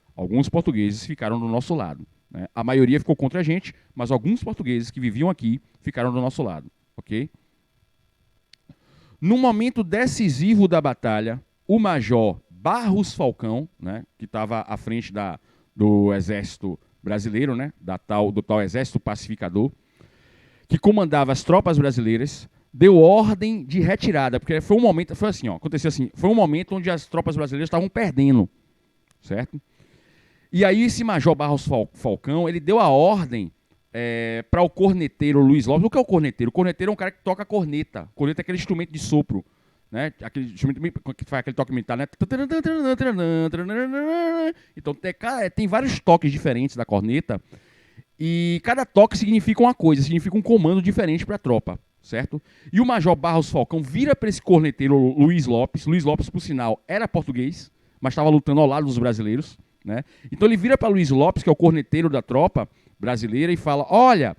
ficaram do nosso lado, né? A maioria ficou contra a gente, mas alguns portugueses que viviam aqui ficaram do nosso lado, ok? No momento decisivo da batalha, o major Barros Falcão, né, que estava à frente do exército brasileiro, né, do tal exército pacificador, que comandava as tropas brasileiras, deu ordem de retirada, porque foi um momento, foi assim, ó, aconteceu assim, foi um momento onde as tropas brasileiras estavam perdendo, certo? E aí esse major Barros Falcão, ele deu a ordem para o corneteiro Luiz Lopes. O que é o corneteiro? O corneteiro é um cara que toca corneta. Corneta é aquele instrumento de sopro, né? Aquele instrumento que faz aquele toque militar, né? Então tem vários toques diferentes da corneta e cada toque significa uma coisa, significa um comando diferente para a tropa, certo? E o major Barros Falcão vira para esse corneteiro Luiz Lopes. Luiz Lopes, por sinal, era português, mas estava lutando ao lado dos brasileiros, né? Então ele vira para Luiz Lopes, que é o corneteiro da tropa brasileira, e fala: olha,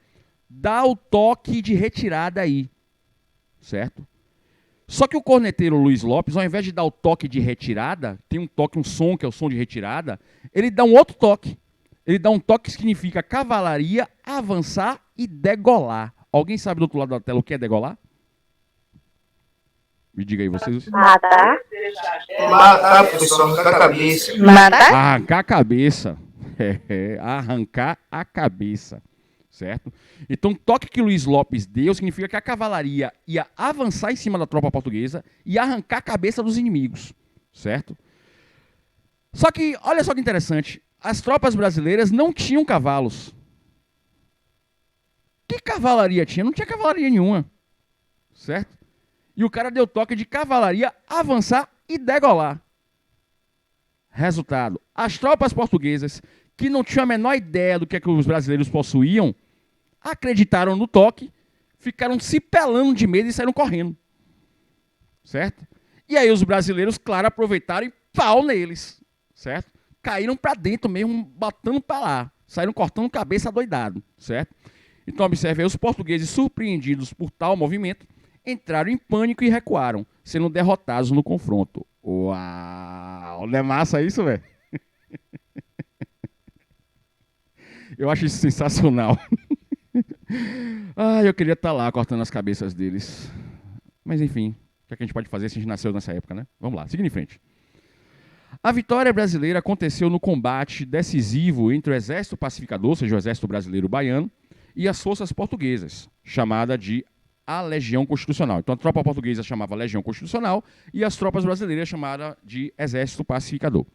dá o toque de retirada aí, certo? Só que o corneteiro Luiz Lopes, ao invés de dar o toque de retirada, tem um toque, um som que é o som de retirada, ele dá um outro toque. Ele dá um toque que significa cavalaria, avançar e degolar. Alguém sabe do outro lado da tela o que é degolar? Me diga aí, vocês. Matar. Matar, professor, arrancar a cabeça. Matar? Arrancar a cabeça. Arrancar a cabeça, certo? Então, o toque que Luiz Lopes deu significa que a cavalaria ia avançar em cima da tropa portuguesa e arrancar a cabeça dos inimigos, certo? Só que, olha só que interessante, as tropas brasileiras não tinham cavalos. Que cavalaria tinha? Não tinha cavalaria nenhuma, certo? E o cara deu toque de cavalaria avançar e degolar. Resultado, as tropas portuguesas, que não tinham a menor ideia do que os brasileiros possuíam, acreditaram no toque, ficaram se pelando de medo e saíram correndo. Certo? E aí os brasileiros, claro, aproveitaram e pau neles. Certo? Caíram para dentro mesmo, botando para lá. Saíram cortando cabeça doidado. Certo? Então observe aí, os portugueses, surpreendidos por tal movimento, entraram em pânico e recuaram, sendo derrotados no confronto. Uau! Não é massa isso, velho? Eu acho isso sensacional. Eu queria estar lá cortando as cabeças deles. Mas enfim, o que a gente pode fazer se a gente nasceu nessa época, né? Vamos lá, seguindo em frente. A vitória brasileira aconteceu no combate decisivo entre o Exército Pacificador, ou seja, o Exército Brasileiro Baiano, e as forças portuguesas, chamada de a Legião Constitucional. Então a tropa portuguesa chamava Legião Constitucional e as tropas brasileiras chamavam de Exército Pacificador.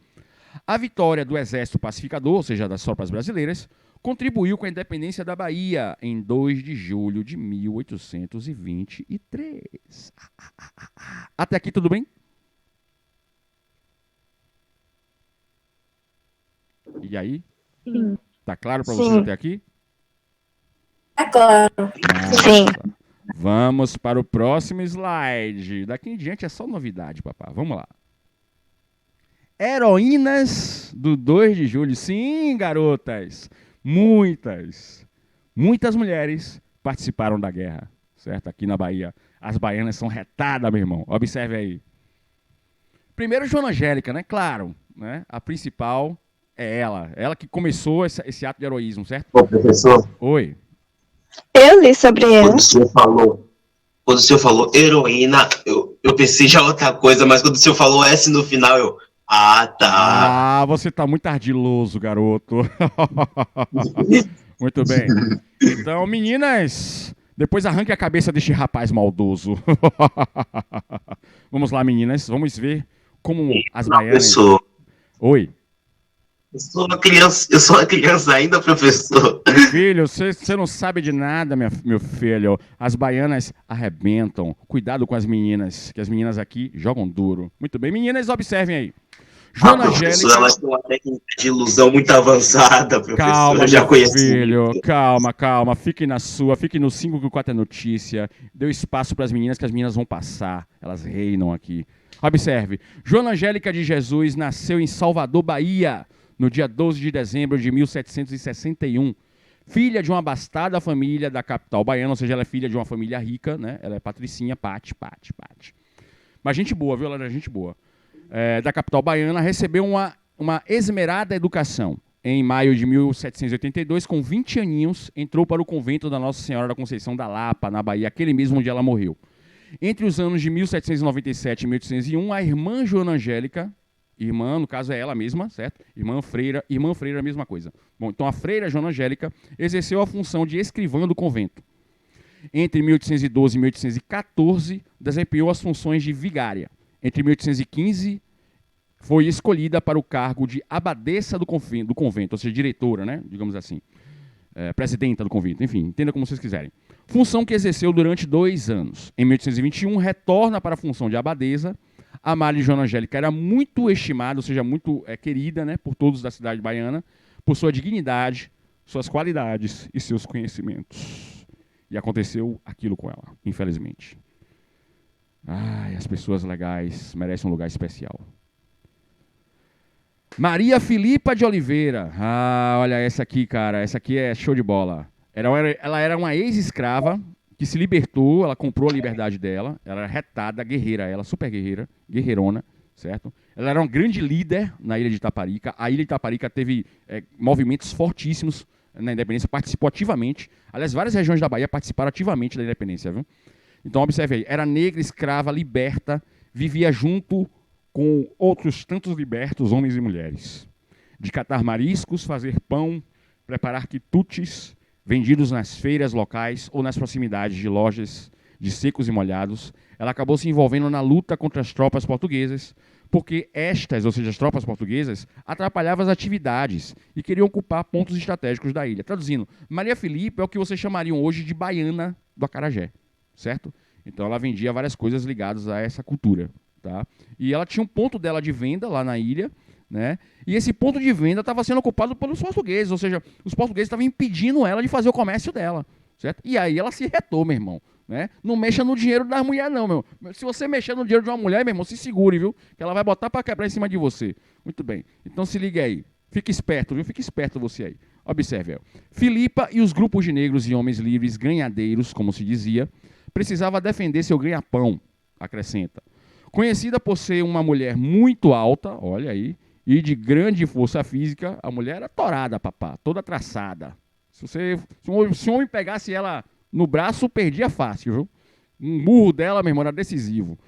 A vitória do Exército Pacificador, ou seja, das tropas brasileiras, contribuiu com a independência da Bahia em 2 de julho de 1823. Até aqui tudo bem? E aí? Sim. Tá claro para Sim. vocês até aqui? É claro. Sim. Vamos para o próximo slide. Daqui em diante é só novidade, papá. Vamos lá. Heroínas do 2 de julho. Sim, garotas. Muitas mulheres participaram da guerra, certo? Aqui na Bahia. As baianas são retadas, meu irmão. Observe aí. Primeiro, Joana Angélica, né? Claro, né? A principal é ela. Ela que começou esse ato de heroísmo, certo? Ô, professor, Oi. Eu li sobre ela. quando o senhor falou heroína, eu pensei já outra coisa, mas quando o senhor falou S no final, ah, tá. Ah, você tá muito ardiloso, garoto. Muito bem. Então, meninas, depois arranque a cabeça deste rapaz maldoso. Vamos lá, meninas. Vamos ver como as baianas... Professor, Oi. eu sou uma criança ainda, professor. Filho, você não sabe de nada, meu filho. As baianas arrebentam. Cuidado com as meninas, que as meninas aqui jogam duro. Muito bem, meninas, observem aí. Joana Professor, Angélica... ela tem uma técnica de ilusão muito avançada, professor. Calma, eu já meu conheci. filho, calma. Fique na sua, fique no 5 que o 4 é notícia. Dê espaço para as meninas, que as meninas vão passar. Elas reinam aqui. Observe. Joana Angélica de Jesus nasceu em Salvador, Bahia, no dia 12 de dezembro de 1761. Filha de uma abastada família da capital baiana, ou seja, ela é filha de uma família rica, né? Ela é patricinha, Pati. Mas gente boa, viu? Ela era gente boa. Da capital baiana, recebeu uma esmerada educação. Em maio de 1782, com 20 aninhos, entrou para o convento da Nossa Senhora da Conceição da Lapa, na Bahia, aquele mesmo onde ela morreu. Entre os anos de 1797 e 1801, a irmã Joana Angélica, irmã, no caso é ela mesma, certo? Irmã Freira é a mesma coisa. Bom, então a freira Joana Angélica exerceu a função de escrivã do convento. Entre 1812 e 1814, desempenhou as funções de vigária. Entre 1815, foi escolhida para o cargo de abadesa do convento, ou seja, diretora, né? Digamos assim, presidenta do convento, enfim, entenda como vocês quiserem. Função que exerceu durante 2 anos. Em 1821, retorna para a função de abadesa. A Maria Joana Angélica era muito estimada, ou seja, muito querida, né, por todos da cidade baiana, por sua dignidade, suas qualidades e seus conhecimentos. E aconteceu aquilo com ela, infelizmente. Ai, as pessoas legais merecem um lugar especial. Maria Filipa de Oliveira. Ah, olha essa aqui, cara. Essa aqui é show de bola. Ela era uma ex-escrava que se libertou, ela comprou a liberdade dela. Ela era retada, guerreira, ela super guerreira, guerreirona, certo? Ela era uma grande líder na ilha de Itaparica. A ilha de Itaparica teve movimentos fortíssimos na independência, participou ativamente. Aliás, várias regiões da Bahia participaram ativamente da independência, viu? Então, observe aí, era negra, escrava, liberta, vivia junto com outros tantos libertos, homens e mulheres. De catar mariscos, fazer pão, preparar quitutes, vendidos nas feiras locais ou nas proximidades de lojas de secos e molhados. Ela acabou se envolvendo na luta contra as tropas portuguesas, porque estas, ou seja, as tropas portuguesas, atrapalhavam as atividades e queriam ocupar pontos estratégicos da ilha. Traduzindo, Maria Filipa é o que vocês chamariam hoje de baiana do acarajé. Certo? Então ela vendia várias coisas ligadas a essa cultura, tá? E ela tinha um ponto dela de venda lá na ilha, né? E esse ponto de venda estava sendo ocupado pelos portugueses, ou seja, os portugueses estavam impedindo ela de fazer o comércio dela, certo? E aí ela se retou, meu irmão, né? Não mexa no dinheiro das mulheres não, meu. Se você mexer no dinheiro de uma mulher, meu irmão, se segure, viu? Que ela vai botar para quebrar em cima de você. Muito bem. Então se liga aí. Fique esperto, viu? Fique esperto você aí. Observe. Filipa e os grupos de negros e homens livres, ganhadeiros, como se dizia, precisava defender seu ganha-pão, acrescenta. Conhecida por ser uma mulher muito alta, olha aí, e de grande força física, a mulher era torada, papá, toda traçada. Se um homem pegasse ela no braço, perdia fácil, viu? Um murro dela, meu irmão, era decisivo.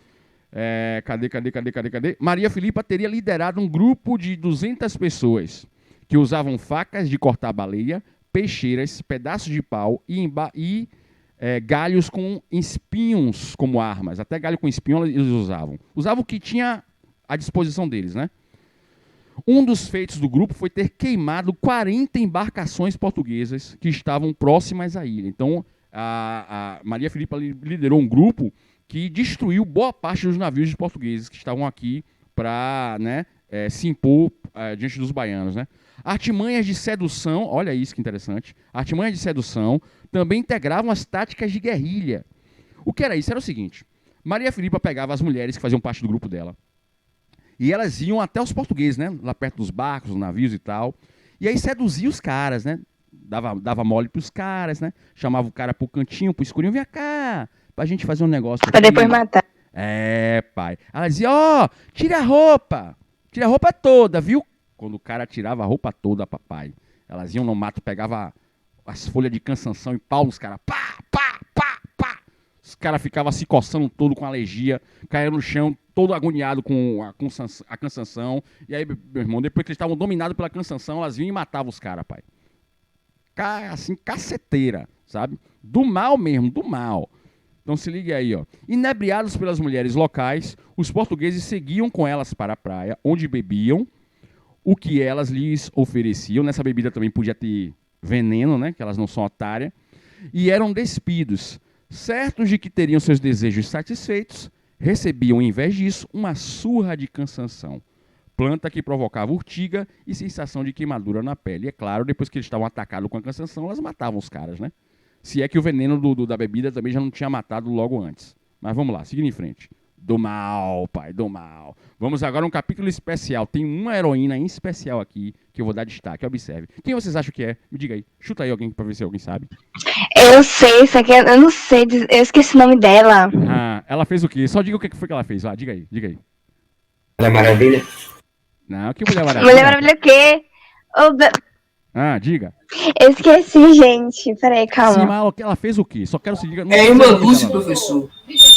Cadê? Maria Filipa teria liderado um grupo de 200 pessoas que usavam facas de cortar baleia, peixeiras, pedaços de pau e galhos com espinhos como armas. Até galho com espinho eles usavam. Usavam o que tinha à disposição deles, né? Um dos feitos do grupo foi ter queimado 40 embarcações portuguesas que estavam próximas à ilha. Então, a Maria Filipa liderou um grupo que destruiu boa parte dos navios de portugueses que estavam aqui para, né, se impor diante dos baianos, né? Artimanhas de sedução, olha isso que interessante, artimanhas de sedução também integravam as táticas de guerrilha. O que era isso? Era o seguinte, Maria Filipa pegava as mulheres que faziam parte do grupo dela e elas iam até os portugueses, né, lá perto dos barcos, dos navios e tal, e aí seduzia os caras, né, dava mole pros caras, né, chamava o cara pro cantinho, pro escurinho, vem cá, pra gente fazer um negócio Pra aqui. depois matar. Pai. Ela dizia, tira a roupa toda, viu? Quando o cara tirava a roupa toda, papai, elas iam no mato, pegava as folhas de cansanção e pau nos caras, pá. Os caras ficavam se coçando todo com alergia, caíam no chão, todo agoniado com a cansanção. E aí, meu irmão, depois que eles estavam dominados pela cansanção, elas vinham e matavam os caras, pai. Assim, caceteira, sabe? Do mal mesmo, do mal. Então se ligue aí, ó. Inebriados pelas mulheres locais, os portugueses seguiam com elas para a praia, onde bebiam o que elas lhes ofereciam. Nessa bebida também podia ter veneno, né? Que elas não são otárias. E eram despidos. Certos de que teriam seus desejos satisfeitos, recebiam, em vez disso, uma surra de cansanção. Planta que provocava urtiga e sensação de queimadura na pele. E é claro, depois que eles estavam atacados com a cansanção, elas matavam os caras, né? Se é que o veneno da bebida também já não tinha matado logo antes. Mas vamos lá, seguindo em frente. Do mal, pai, do mal. Vamos agora a um capítulo especial. Tem uma heroína em especial aqui que eu vou dar destaque. Observe. Quem vocês acham que é? Me diga aí. Chuta aí alguém pra ver se alguém sabe. Eu sei, só que eu não sei, eu esqueci o nome dela. Ela fez o quê? Só diga o que foi que ela fez. Diga aí. Mulher Maravilha? Não, que Mulher Maravilha? Mulher Maravilha o quê? Diga. Eu esqueci, gente. Peraí, calma. Sim, mas ela fez o quê? Só quero se diga. É a irmã Dulce, professor.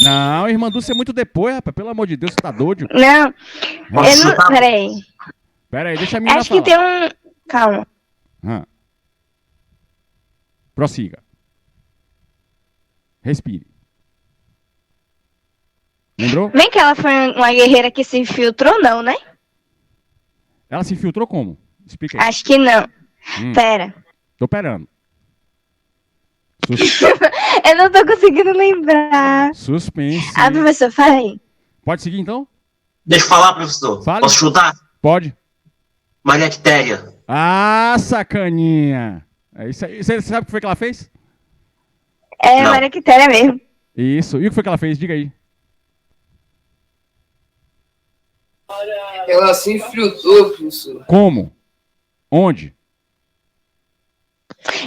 Não, irmã Dulce é muito depois, rapaz. Pelo amor de Deus, você tá doido? Não, eu não... Peraí. Peraí, deixa a menina Acho que tem um... Calma. Prossiga. Respire. Lembrou? Vem que ela foi uma guerreira que se infiltrou, não, né? Ela se infiltrou como? Explica aí. Acho que não. Pera. Tô esperando. Eu não tô conseguindo lembrar. Suspense. Professor, fala aí. Pode seguir, então? Deixa eu falar, professor. Fale. Posso chutar? Pode. Maria Quitéria. Sacaninha. É isso aí. Você sabe o que foi que ela fez? É Não. Maria Quitéria mesmo. Isso. E o que foi que ela fez? Diga aí. Ela se infiltrou, professor. Como? Onde?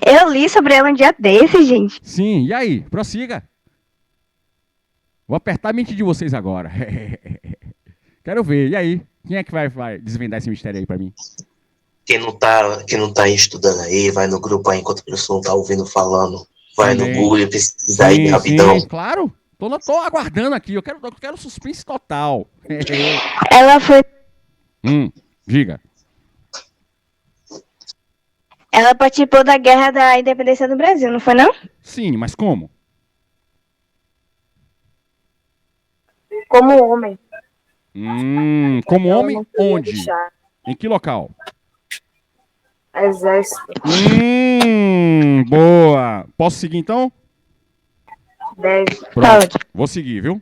Eu li sobre ela um dia desse, gente. Sim. E aí? Prossiga. Vou apertar a mente de vocês agora. Quero ver. E aí? Quem é que vai desvendar esse mistério aí pra mim? Quem não tá aí estudando aí, vai no grupo aí enquanto o professor não tá ouvindo falando. Vai Também. no Google e pesquisa aí rapidão. Sim, claro. Tô aguardando aqui. Eu quero suspense total. Ela foi... Diga. Ela participou da Guerra da Independência do Brasil, não foi não? Sim, mas como? Como homem. Como Ela homem, não queria onde? deixar. Em que local? Exército. Boa. Posso seguir então? Deve. Pronto. Vou seguir, viu?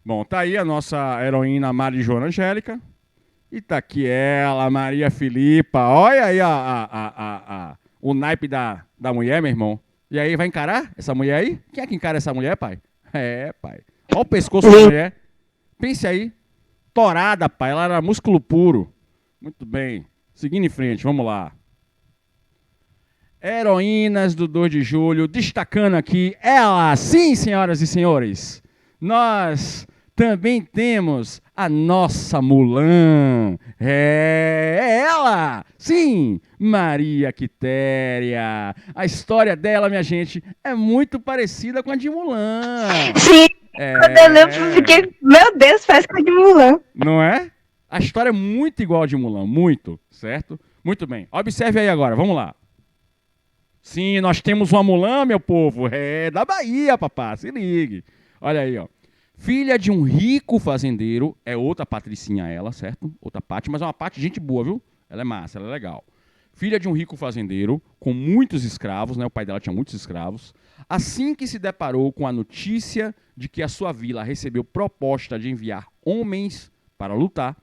Bom, tá aí a nossa heroína Mari Joana Angélica. E tá aqui ela, Maria Filipa. Olha aí o naipe da mulher, meu irmão. E aí, vai encarar essa mulher aí? Quem é que encara essa mulher, pai? Pai. Olha o pescoço da mulher. Pense aí. Torada, pai. Ela era músculo puro. Muito bem. Seguindo em frente, vamos lá. Heroínas do 2 de julho. Destacando aqui ela. Sim, senhoras e senhores. Nós também temos a nossa Mulan. É ela. Sim, Maria Quitéria. A história dela, minha gente, é muito parecida com a de Mulan. Sim, Quando eu lembro, eu fiquei, meu Deus, parece que é de Mulan. Não é? A história é muito igual a de Mulan, muito, certo? Muito bem. Observe aí agora, vamos lá. Sim, nós temos uma Mulan, meu povo. É da Bahia, papá, se ligue. Olha aí, ó. Filha de um rico fazendeiro, é outra patricinha ela, certo? Outra Pati, mas é uma Pati gente boa, viu? Ela é massa, ela é legal. Filha de um rico fazendeiro, com muitos escravos, né? O pai dela tinha muitos escravos. Assim que se deparou com a notícia de que a sua vila recebeu proposta de enviar homens para lutar,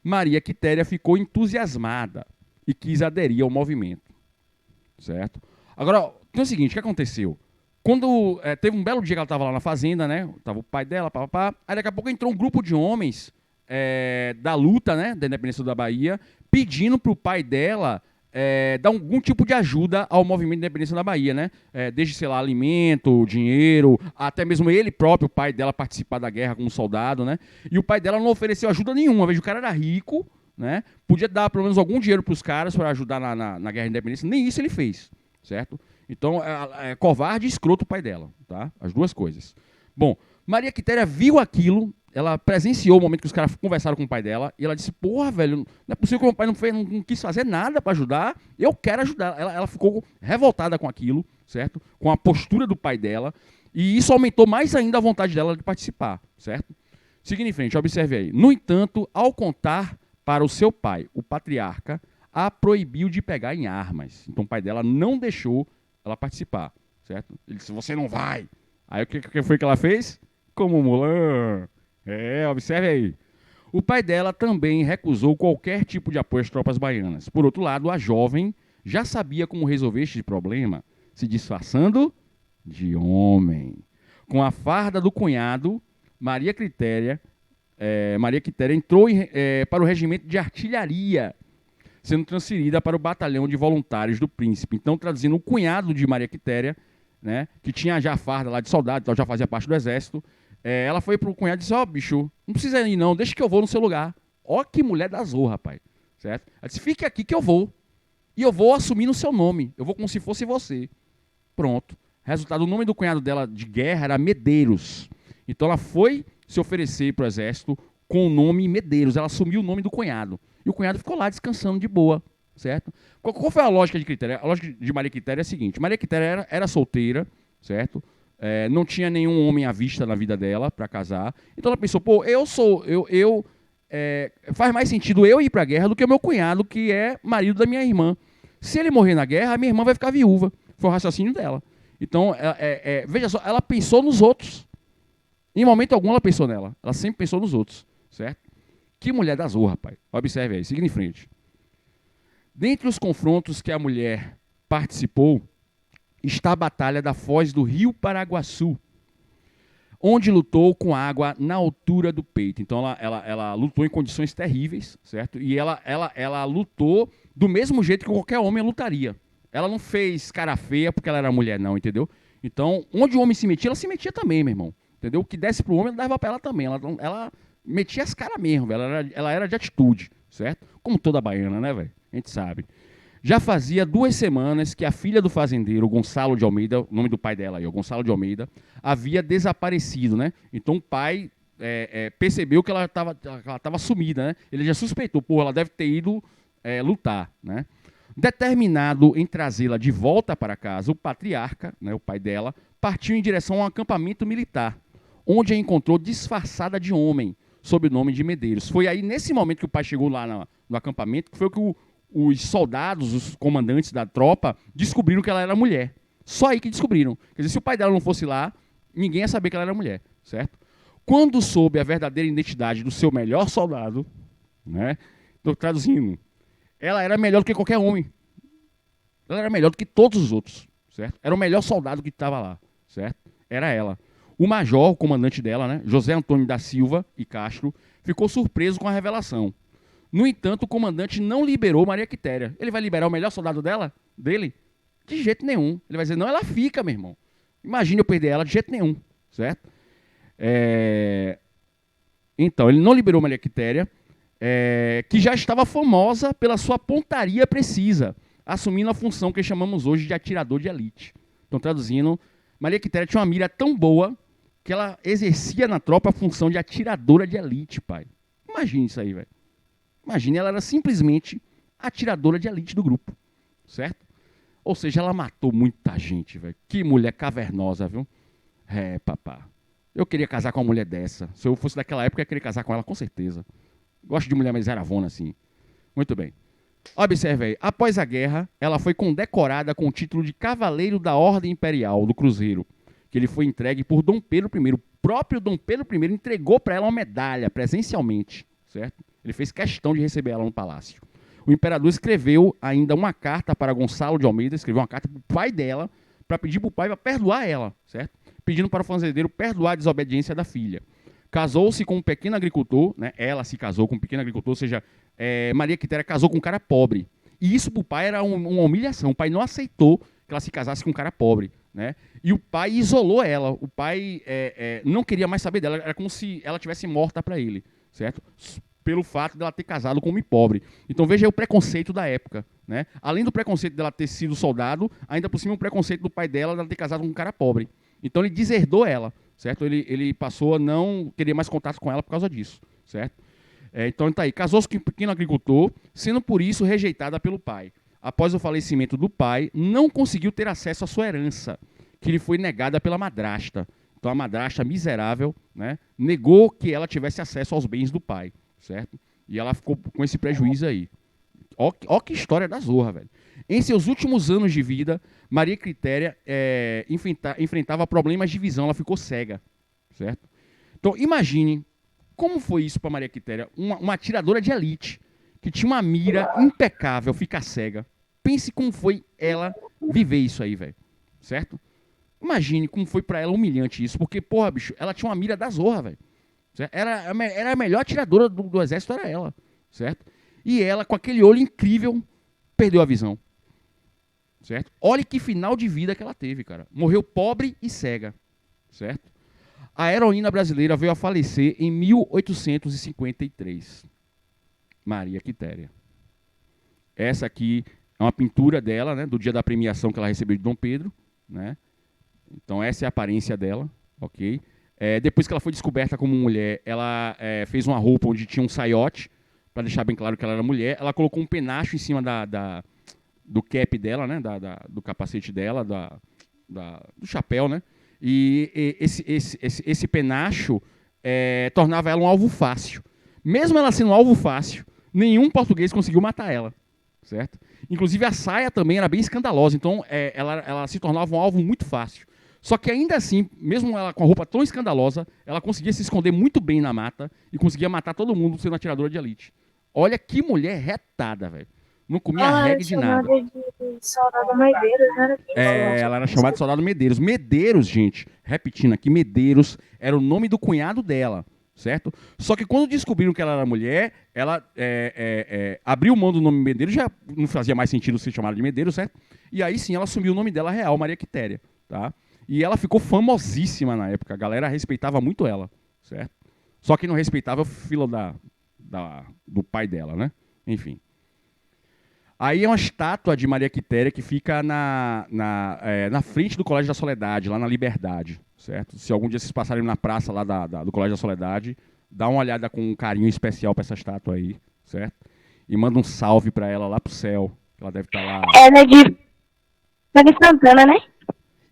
Maria Quitéria ficou entusiasmada e quis aderir ao movimento, certo? Agora, tem o seguinte, o que aconteceu? Quando teve um belo dia que ela estava lá na fazenda, né? Tava o pai dela, papapá. Aí daqui a pouco entrou um grupo de homens da luta, né? Da independência da Bahia, pedindo para o pai dela dar algum tipo de ajuda ao movimento de independência da Bahia, né? Desde, sei lá, alimento, dinheiro, até mesmo ele próprio, o pai dela, participar da guerra como soldado, né? E o pai dela não ofereceu ajuda nenhuma. Veja, o cara era rico, né? Podia dar pelo menos algum dinheiro para os caras para ajudar na guerra de independência. Nem isso ele fez, certo? Então, é covarde e escroto o pai dela, tá? As duas coisas. Bom, Maria Quitéria viu aquilo, ela presenciou o momento que os caras conversaram com o pai dela, e ela disse, porra, velho, não é possível que o meu pai não quis fazer nada para ajudar, eu quero ajudar. Ela ficou revoltada com aquilo, certo? Com a postura do pai dela, e isso aumentou mais ainda a vontade dela de participar, certo? Seguindo em frente, observe aí. No entanto, ao contar para o seu pai, o patriarca, a proibiu de pegar em armas. Então o pai dela não deixou ela participar, certo? Ele disse, você não vai. Aí o que foi que ela fez? Como Mulan. Observe aí. O pai dela também recusou qualquer tipo de apoio às tropas baianas. Por outro lado, a jovem já sabia como resolver este problema, se disfarçando de homem. Com a farda do cunhado, Maria Quitéria entrou para o regimento de artilharia, sendo transferida para o batalhão de voluntários do príncipe. Então, traduzindo, o cunhado de Maria Quitéria, né, que tinha já a farda lá de soldado, então já fazia parte do exército, ela foi pro cunhado e disse, bicho, não precisa ir não, deixa que eu vou no seu lugar. Ó que mulher da zorra, rapaz, certo? Ela disse, fique aqui que eu vou, e eu vou assumir no seu nome, eu vou como se fosse você. Pronto. Resultado, o nome do cunhado dela de guerra era Medeiros. Então ela foi se oferecer para o exército com o nome Medeiros, ela assumiu o nome do cunhado. E o cunhado ficou lá descansando de boa, certo? Qual foi a lógica de Quitéria? A lógica de Maria Quitéria é a seguinte, Maria Quitéria era solteira, certo? Não tinha nenhum homem à vista na vida dela para casar. Então ela pensou, faz mais sentido eu ir para a guerra do que o meu cunhado, que é marido da minha irmã. Se ele morrer na guerra, a minha irmã vai ficar viúva. Foi o raciocínio dela. Então, veja só, ela pensou nos outros. Em momento algum ela pensou nela. Ela sempre pensou nos outros, certo? Que mulher da zorra, rapaz. Observe aí, seguindo em frente. Dentre os confrontos que a mulher participou, está a Batalha da Foz do Rio Paraguaçu, onde lutou com água na altura do peito. Então, ela lutou em condições terríveis, certo? E ela lutou do mesmo jeito que qualquer homem lutaria. Ela não fez cara feia porque ela era mulher, não, entendeu? Então, onde o homem se metia, ela se metia também, meu irmão. Entendeu? O que desse pro homem, dava pra ela também. Ela metia as caras mesmo, ela era de atitude, certo? Como toda baiana, né, velho? A gente sabe. Já fazia 2 semanas que a filha do fazendeiro, Gonçalo de Almeida, o nome do pai dela aí, o Gonçalo de Almeida, havia desaparecido, né? Então o pai percebeu que ela estava sumida, né? Ele já suspeitou, ela deve ter ido lutar, né? Determinado em trazê-la de volta para casa, o patriarca, né, o pai dela, partiu em direção a um acampamento militar, onde a encontrou disfarçada de homem, sob o nome de Medeiros. Foi aí, nesse momento que o pai chegou lá no acampamento, que foi que os soldados, os comandantes da tropa, descobriram que ela era mulher. Só aí que descobriram. Quer dizer, se o pai dela não fosse lá, ninguém ia saber que ela era mulher, certo? Quando soube a verdadeira identidade do seu melhor soldado, né, estou traduzindo, ela era melhor do que qualquer homem. Ela era melhor do que todos os outros, certo? Era o melhor soldado que estava lá, certo? Era ela. O major, o comandante dela, né, José Antônio da Silva e Castro, ficou surpreso com a revelação. No entanto, o comandante não liberou Maria Quitéria. Ele vai liberar o melhor soldado dele? De jeito nenhum. Ele vai dizer, não, ela fica, meu irmão. Imagina eu perder ela de jeito nenhum, certo? Então, ele não liberou Maria Quitéria, que já estava famosa pela sua pontaria precisa, assumindo a função que chamamos hoje de atirador de elite. Então, traduzindo, Maria Quitéria tinha uma mira tão boa que ela exercia na tropa a função de atiradora de elite, pai. Imagine isso aí, velho. Imagine, ela era simplesmente atiradora de elite do grupo, certo? Ou seja, ela matou muita gente, velho. Que mulher cavernosa, viu? É, papá. Eu queria casar com uma mulher dessa. Se eu fosse daquela época, eu queria casar com ela, com certeza. Gosto de mulher mais zeravona, assim. Muito bem. Observe aí. Após a guerra, ela foi condecorada com o título de Cavaleiro da Ordem Imperial do Cruzeiro, que ele foi entregue por Dom Pedro I. O próprio Dom Pedro I entregou para ela uma medalha, presencialmente, certo? Ele fez questão de receber ela no palácio. O imperador escreveu ainda uma carta para Gonçalo de Almeida, escreveu uma carta para o pai dela, para pedir para o pai para perdoar ela, certo? Pedindo para o fazendeiro perdoar a desobediência da filha. Casou-se com um pequeno agricultor, né? Ela se casou com um pequeno agricultor, ou seja, Maria Quitéria casou com um cara pobre. E isso para o pai era uma humilhação. O pai não aceitou que ela se casasse com um cara pobre, né? E o pai isolou ela. O pai não queria mais saber dela. Era como se ela tivesse morta para ele, certo? Pelo fato dela ter casado com um homem pobre. Então veja aí o preconceito da época, né? Além do preconceito dela ter sido soldado, ainda por cima o preconceito do pai dela ter casado com um cara pobre. Então ele deserdou ela, certo? Ele passou a não querer mais contato com ela por causa disso, certo? Então tá aí, casou-se com um pequeno agricultor, sendo por isso rejeitada pelo pai. Após o falecimento do pai, não conseguiu ter acesso à sua herança, que lhe foi negada pela madrasta. Então a madrasta miserável, né, negou que ela tivesse acesso aos bens do pai, certo? E ela ficou com esse prejuízo aí. Ó que história da zorra, velho. Em seus últimos anos de vida, Maria Quitéria enfrentava problemas de visão, ela ficou cega, certo? Então imagine como foi isso para Maria Quitéria, uma atiradora de elite, que tinha uma mira impecável, ficar cega. Pense como foi ela viver isso aí, velho, certo? Imagine como foi para ela humilhante isso, porque, porra, bicho, ela tinha uma mira da zorra, velho. Era a melhor atiradora do exército, era ela, certo? E ela, com aquele olho incrível, perdeu a visão, certo? Olha que final de vida que ela teve, cara. Morreu pobre e cega, certo? A heroína brasileira veio a falecer em 1853. Maria Quitéria. Essa aqui é uma pintura dela, né, do dia da premiação que ela recebeu de Dom Pedro, né? Então essa é a aparência dela, ok? Depois que ela foi descoberta como mulher, ela fez uma roupa onde tinha um saiote, para deixar bem claro que ela era mulher. Ela colocou um penacho em cima do cap dela, né? Do capacete dela, do chapéu, né? E esse penacho tornava ela um alvo fácil. Mesmo ela sendo um alvo fácil, nenhum português conseguiu matar ela, certo? Inclusive a saia também era bem escandalosa, então ela se tornava um alvo muito fácil. Só que ainda assim, mesmo ela com a roupa tão escandalosa, ela conseguia se esconder muito bem na mata e conseguia matar todo mundo sendo atiradora de elite. Olha que mulher retada, velho. Não comia reggae de nada. De soldado Medeiros, né? Ela era chamada de soldado Medeiros. Medeiros, gente, repetindo aqui, Medeiros era o nome do cunhado dela, certo? Só que quando descobriram que ela era mulher, ela abriu mão do nome Medeiros, já não fazia mais sentido ser chamada de Medeiros, certo? E aí sim ela assumiu o nome dela real, Maria Quitéria, tá? E ela ficou famosíssima na época, a galera respeitava muito ela, certo? Só que não respeitava o filho do pai dela, né? Enfim. Aí é uma estátua de Maria Quitéria que fica na frente do Colégio da Soledade, lá na Liberdade, certo? Se algum dia vocês passarem na praça lá do Colégio da Soledade, dá uma olhada com um carinho especial para essa estátua aí, certo? E manda um salve para ela lá pro céu, que ela deve estar lá. Ela é de Santana, né?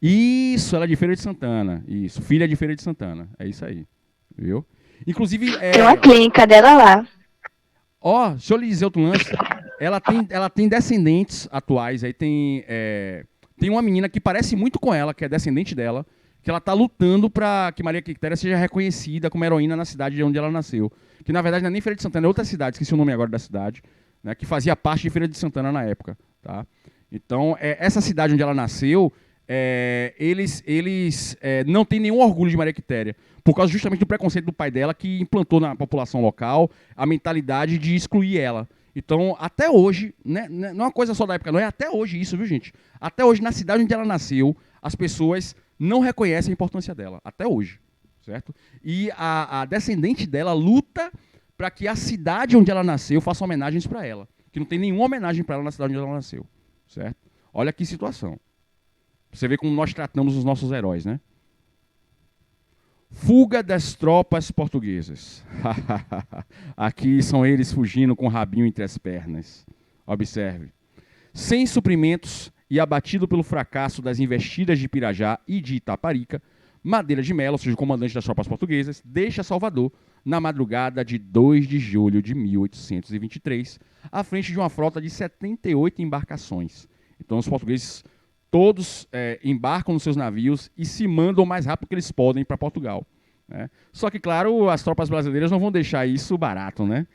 Isso, ela é de Feira de Santana. Isso, filha de Feira de Santana. É isso aí, viu? Inclusive... Tem uma clínica dela lá. Deixa eu lhe dizer outro lance. Ela tem descendentes atuais. Aí tem uma menina que parece muito com ela, que é descendente dela, que ela tá lutando para que Maria Quitéria seja reconhecida como heroína na cidade de onde ela nasceu. Que na verdade não é nem Feira de Santana, é outra cidade, esqueci o nome agora da cidade, né, que fazia parte de Feira de Santana na época, tá? Então, essa cidade onde ela nasceu, eles não têm nenhum orgulho de Maria Quitéria, por causa justamente do preconceito do pai dela, que implantou na população local a mentalidade de excluir ela. Então, até hoje, né, não é uma coisa só da época, não é até hoje isso, viu, gente? Até hoje, na cidade onde ela nasceu, as pessoas não reconhecem a importância dela, até hoje, certo? E a descendente dela luta para que a cidade onde ela nasceu faça homenagens para ela, que não tem nenhuma homenagem para ela na cidade onde ela nasceu, certo? Olha que situação. Você vê como nós tratamos os nossos heróis, né? Fuga das tropas portuguesas. Aqui são eles fugindo com o rabinho entre as pernas. Observe. Sem suprimentos e abatido pelo fracasso das investidas de Pirajá e de Itaparica, Madeira de Mello, ou seja, o comandante das tropas portuguesas, deixa Salvador na madrugada de 2 de julho de 1823, à frente de uma frota de 78 embarcações. Então os portugueses todos embarcam nos seus navios e se mandam o mais rápido que eles podem para Portugal. Né? Só que, claro, as tropas brasileiras não vão deixar isso barato. Né?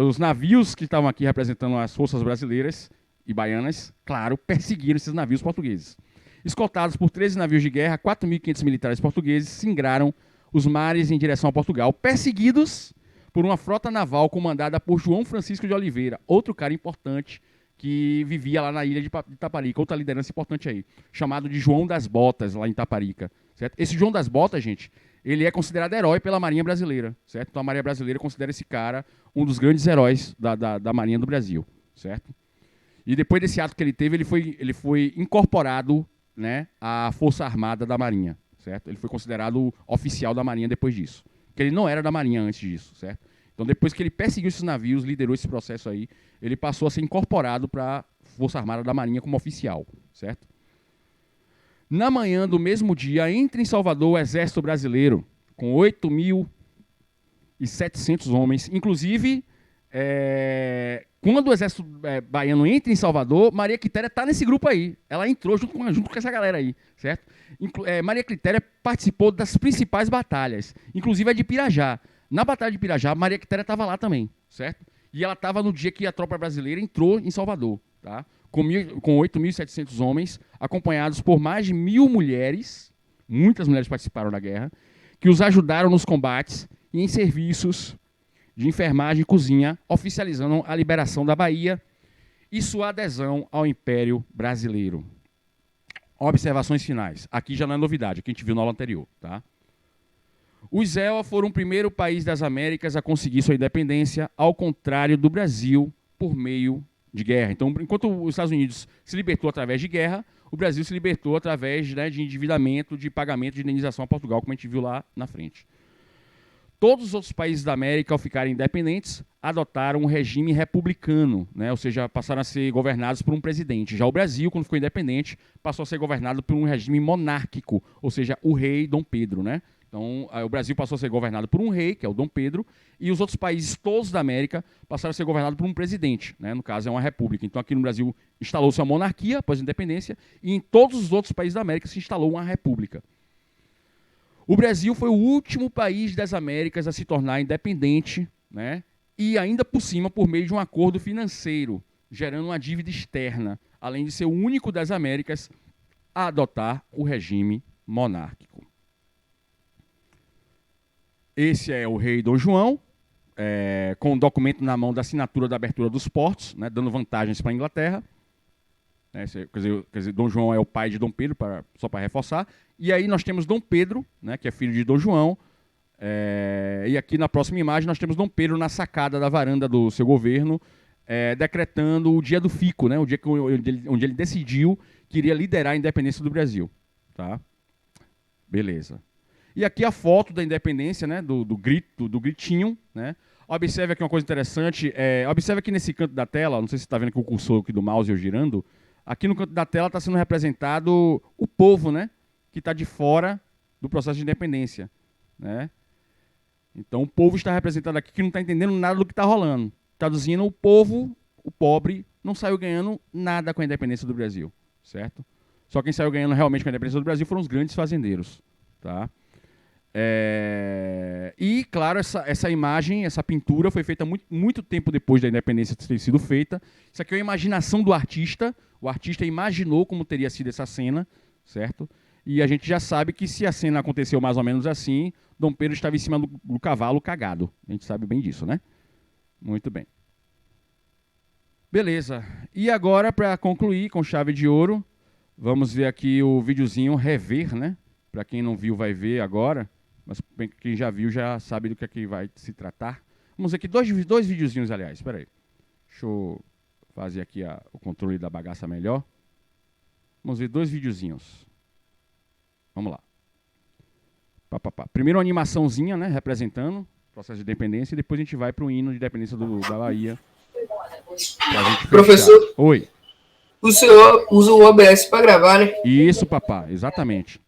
Os navios que estavam aqui representando as forças brasileiras e baianas, claro, perseguiram esses navios portugueses. Escoltados por 13 navios de guerra, 4.500 militares portugueses singraram os mares em direção a Portugal, perseguidos por uma frota naval comandada por João Francisco de Oliveira, outro cara importante que vivia lá na ilha de Itaparica, outra liderança importante aí, chamado de João das Botas, lá em Itaparica. Certo? Esse João das Botas, gente, ele é considerado herói pela Marinha Brasileira. Certo? Então a Marinha Brasileira considera esse cara um dos grandes heróis da Marinha do Brasil. Certo? E depois desse ato que ele teve, ele foi incorporado, né, à Força Armada da Marinha. Certo? Ele foi considerado oficial da Marinha depois disso. Porque ele não era da Marinha antes disso. Certo? Então, depois que ele perseguiu esses navios, liderou esse processo aí, ele passou a ser incorporado para a Força Armada da Marinha como oficial, certo? Na manhã do mesmo dia, entra em Salvador o Exército Brasileiro, com 8.700 homens. Inclusive, quando o Exército Baiano entra em Salvador, Maria Quitéria está nesse grupo aí. Ela entrou junto com essa galera aí, certo? Maria Quitéria participou das principais batalhas, inclusive a de Pirajá. Na Batalha de Pirajá, Maria Quitéria estava lá também, certo? E ela estava no dia que a tropa brasileira entrou em Salvador, tá? Com 8.700 homens, acompanhados por mais de 1.000 mulheres, muitas mulheres participaram da guerra, que os ajudaram nos combates e em serviços de enfermagem e cozinha, oficializando a liberação da Bahia e sua adesão ao Império Brasileiro. Observações finais. Aqui já não é novidade, aqui a gente viu na aula anterior, tá? Os ELA foram o primeiro país das Américas a conseguir sua independência, ao contrário do Brasil, por meio de guerra. Então, enquanto os Estados Unidos se libertou através de guerra, o Brasil se libertou através, né, de endividamento, de pagamento de indenização a Portugal, como a gente viu lá na frente. Todos os outros países da América, ao ficarem independentes, adotaram um regime republicano, né, ou seja, passaram a ser governados por um presidente. Já o Brasil, quando ficou independente, passou a ser governado por um regime monárquico, ou seja, o rei Dom Pedro, né? Então, o Brasil passou a ser governado por um rei, que é o Dom Pedro, e os outros países todos da América passaram a ser governados por um presidente, né? No caso, é uma república. Então, aqui no Brasil, instalou-se a monarquia após a independência, e em todos os outros países da América se instalou uma república. O Brasil foi o último país das Américas a se tornar independente, né? E ainda por cima, por meio de um acordo financeiro, gerando uma dívida externa, além de ser o único das Américas a adotar o regime monárquico. Esse é o rei Dom João, com um documento na mão da assinatura da abertura dos portos, né, dando vantagens para a Inglaterra. Quer dizer, Dom João é o pai de Dom Pedro, só para reforçar. E aí nós temos Dom Pedro, né, que é filho de Dom João. E aqui na próxima imagem nós temos Dom Pedro na sacada da varanda do seu governo, decretando o dia do fico, né, o dia onde ele decidiu que iria liderar a independência do Brasil. Tá? Beleza. E aqui a foto da independência, né, do gritinho. Né? Observe aqui uma coisa interessante. Observe aqui nesse canto da tela, não sei se você está vendo aqui o cursor aqui do mouse eu girando. Aqui no canto da tela está sendo representado o povo, né, que está de fora do processo de independência. Né? Então o povo está representado aqui que não está entendendo nada do que está rolando. Traduzindo, o povo, o pobre, não saiu ganhando nada com a independência do Brasil. Certo? Só quem saiu ganhando realmente com a independência do Brasil foram os grandes fazendeiros. Tá? E, claro, essa imagem, essa pintura foi feita muito tempo depois da independência ter sido feita. Isso aqui é a imaginação do artista. O artista imaginou como teria sido essa cena, certo? E a gente já sabe que se a cena aconteceu mais ou menos assim, Dom Pedro estava em cima do cavalo cagado. A gente sabe bem disso, né? Muito bem. Beleza. E agora, para concluir com chave de ouro, vamos ver aqui o videozinho rever, né? Para quem não viu, vai ver agora. Mas quem já viu já sabe do que é que vai se tratar. Vamos ver aqui dois videozinhos, aliás. Espera aí. Deixa eu fazer aqui o controle da bagaça melhor. Vamos ver 2 videozinhos. Vamos lá. Primeiro uma animaçãozinha, né, representando o processo de independência, e depois a gente vai para o hino de independência da Bahia. Professor? Oi. O senhor usa o OBS para gravar, né? Isso, papá, exatamente.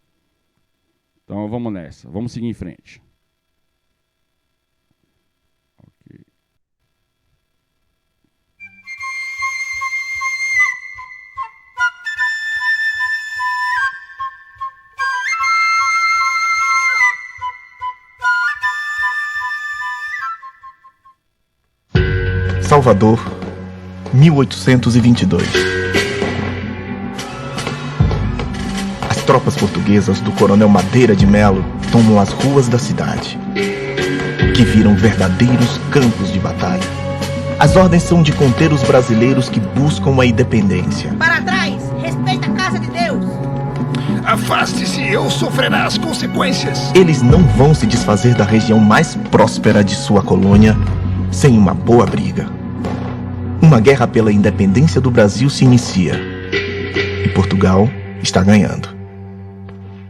Então vamos nessa, vamos seguir em frente. Ok. Salvador, 1822. As tropas portuguesas do coronel Madeira de Melo tomam as ruas da cidade, que viram verdadeiros campos de batalha. As ordens são de conter os brasileiros que buscam a independência. Para trás! Respeita a casa de Deus! Afaste-se ou sofrerá as consequências. Eles não vão se desfazer da região mais próspera de sua colônia sem uma boa briga. Uma guerra pela independência do Brasil se inicia. E Portugal está ganhando.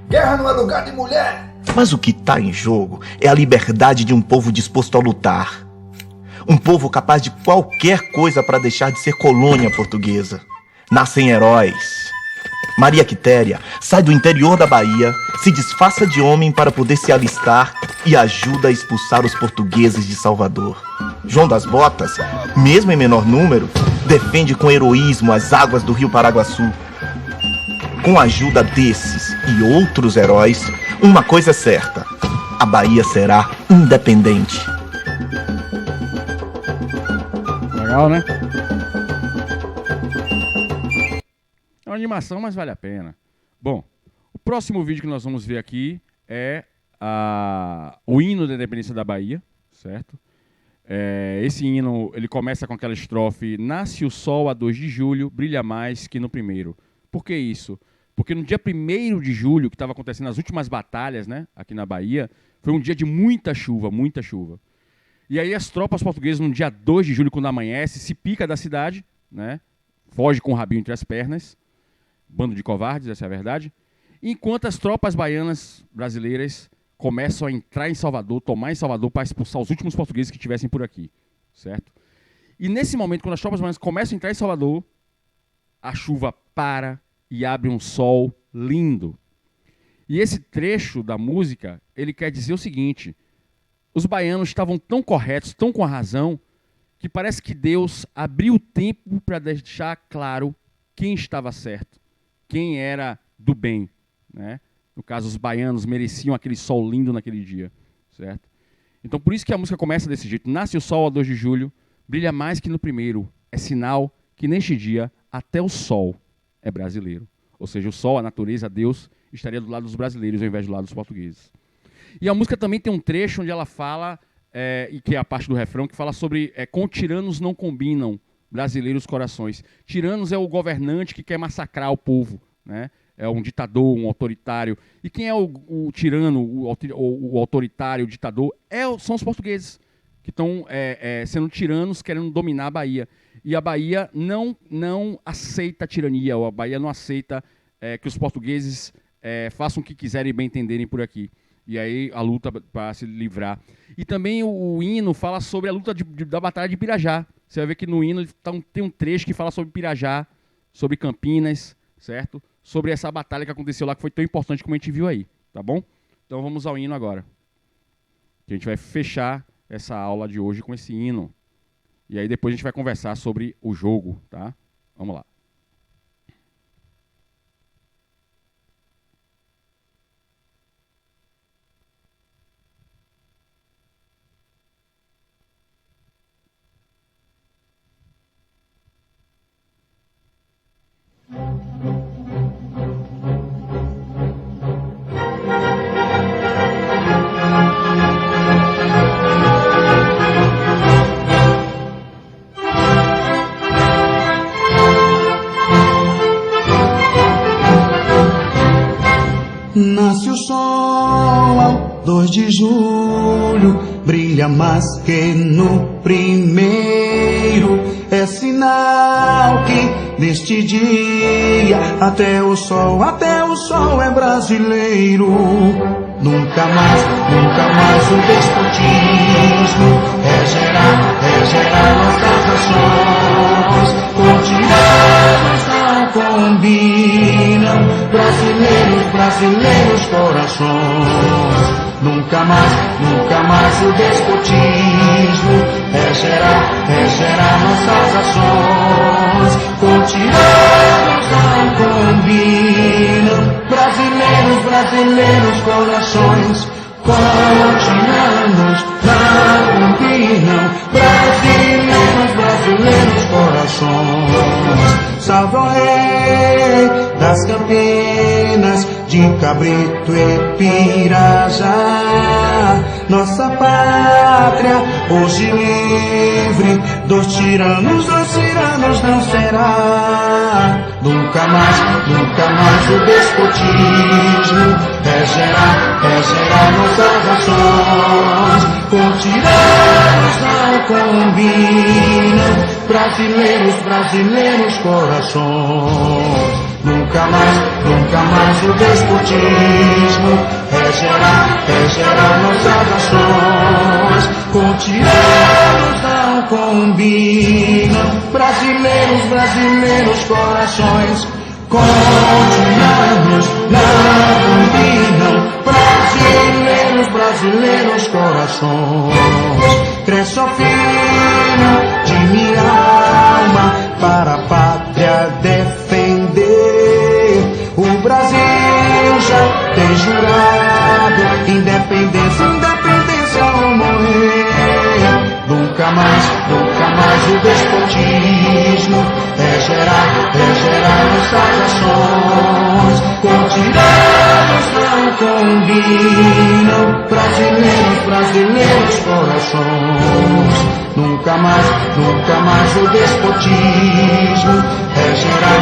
Guerra não é lugar de mulher. Mas o que está em jogo é a liberdade de um povo disposto a lutar. Um povo capaz de qualquer coisa para deixar de ser colônia portuguesa. Nascem heróis. Maria Quitéria sai do interior da Bahia, se disfarça de homem para poder se alistar e ajuda a expulsar os portugueses de Salvador. João das Botas, mesmo em menor número, defende com heroísmo as águas do rio Paraguaçu. Com a ajuda desses e outros heróis, uma coisa é certa: a Bahia será independente. Legal, né? É uma animação, mas vale a pena. Bom, o próximo vídeo que nós vamos ver aqui é o hino da independência da Bahia, certo? Esse hino, ele começa com aquela estrofe: nasce o sol a 2 de julho, brilha mais que no primeiro. Por que isso? Porque no dia 1º de julho, que estava acontecendo as últimas batalhas, né, aqui na Bahia, foi um dia de muita chuva, muita chuva. E aí as tropas portuguesas, no dia 2 de julho, quando amanhece, se pica da cidade, né, foge com o rabinho entre as pernas, bando de covardes, essa é a verdade, enquanto as tropas baianas brasileiras começam a entrar em Salvador, tomar em Salvador para expulsar os últimos portugueses que estivessem por aqui, certo? E nesse momento, quando as tropas baianas começam a entrar em Salvador, a chuva para e abre um sol lindo. E esse trecho da música, ele quer dizer o seguinte: os baianos estavam tão corretos, tão com a razão, que parece que Deus abriu o tempo para deixar claro quem estava certo, quem era do bem, né? No caso, os baianos mereciam aquele sol lindo naquele dia, certo? Então, por isso que a música começa desse jeito: nasce o sol a 2 de julho, brilha mais que no primeiro, é sinal que neste dia até o sol é brasileiro. Ou seja, o sol, a natureza, Deus, estaria do lado dos brasileiros ao invés do lado dos portugueses. E a música também tem um trecho onde ela fala, e que é a parte do refrão, que fala sobre com tiranos não combinam brasileiros corações. Tiranos é o governante que quer massacrar o povo, né? É um ditador, um autoritário. E quem é o tirano, o autoritário, o ditador? São os portugueses, que estão sendo tiranos, querendo dominar a Bahia. E a Bahia não aceita a tirania, ou a Bahia não aceita que os portugueses façam o que quiserem e bem entenderem por aqui. E aí a luta para se livrar. E também o hino fala sobre a luta da Batalha de Pirajá. Você vai ver que no hino tem um trecho que fala sobre Pirajá, sobre Campinas, certo? Sobre essa batalha que aconteceu lá, que foi tão importante como a gente viu aí, tá bom? Então vamos ao hino agora. Que a gente vai fechar essa aula de hoje com esse hino. E aí depois a gente vai conversar sobre o jogo, tá? Vamos lá. Nasce o sol, 2 de julho, brilha mais que no primeiro, é sinal que neste dia. Até o sol é brasileiro. Nunca mais o despotismo regerá nossas ações. Com tiranos não combinam brasileiros corações. Nunca mais o despotismo regerá nossas ações. Com tiranos não combinam brasileiros corações. Com tiranos não combinam brasileiros corações. Salve o rei das Campinas, de Cabrito e Pirajá, nossa pátria hoje livre dos tiranos não será. Nunca mais o despotismo regerá nossas ações. Com tiranos não combinam brasileiros corações. Nunca mais o despotismo regerá nossas ações. Com tiranos não combinam brasileiros corações. Com tiranos não combinam brasileiros corações. Cresce, ó filho de minha alma, para a pátria defender. O Brasil já tem jurado independência ou morrer. Nunca mais o despotismo regerá nossas ações. Com tiranos não combinam brasileiros corações. Nunca mais o despotismo regerá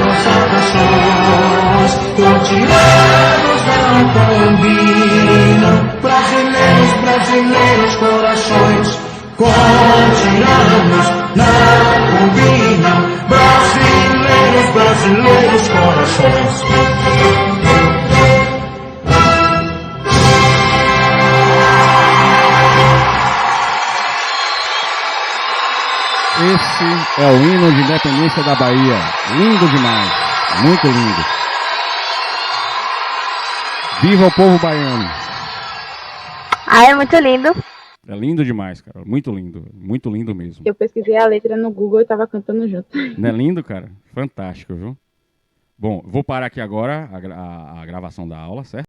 nossas ações. Com tiranos não combinam brasileiros corações. Com tiranos não combinam brasileiros corações. Esse é o hino de independência da Bahia. Lindo demais. Muito lindo. Viva o povo baiano. Ah, é muito lindo. É lindo demais, cara. Muito lindo. Muito lindo mesmo. Eu pesquisei a letra no Google e tava cantando junto. Não é lindo, cara? Fantástico, viu? Bom, vou parar aqui agora a gravação da aula, certo?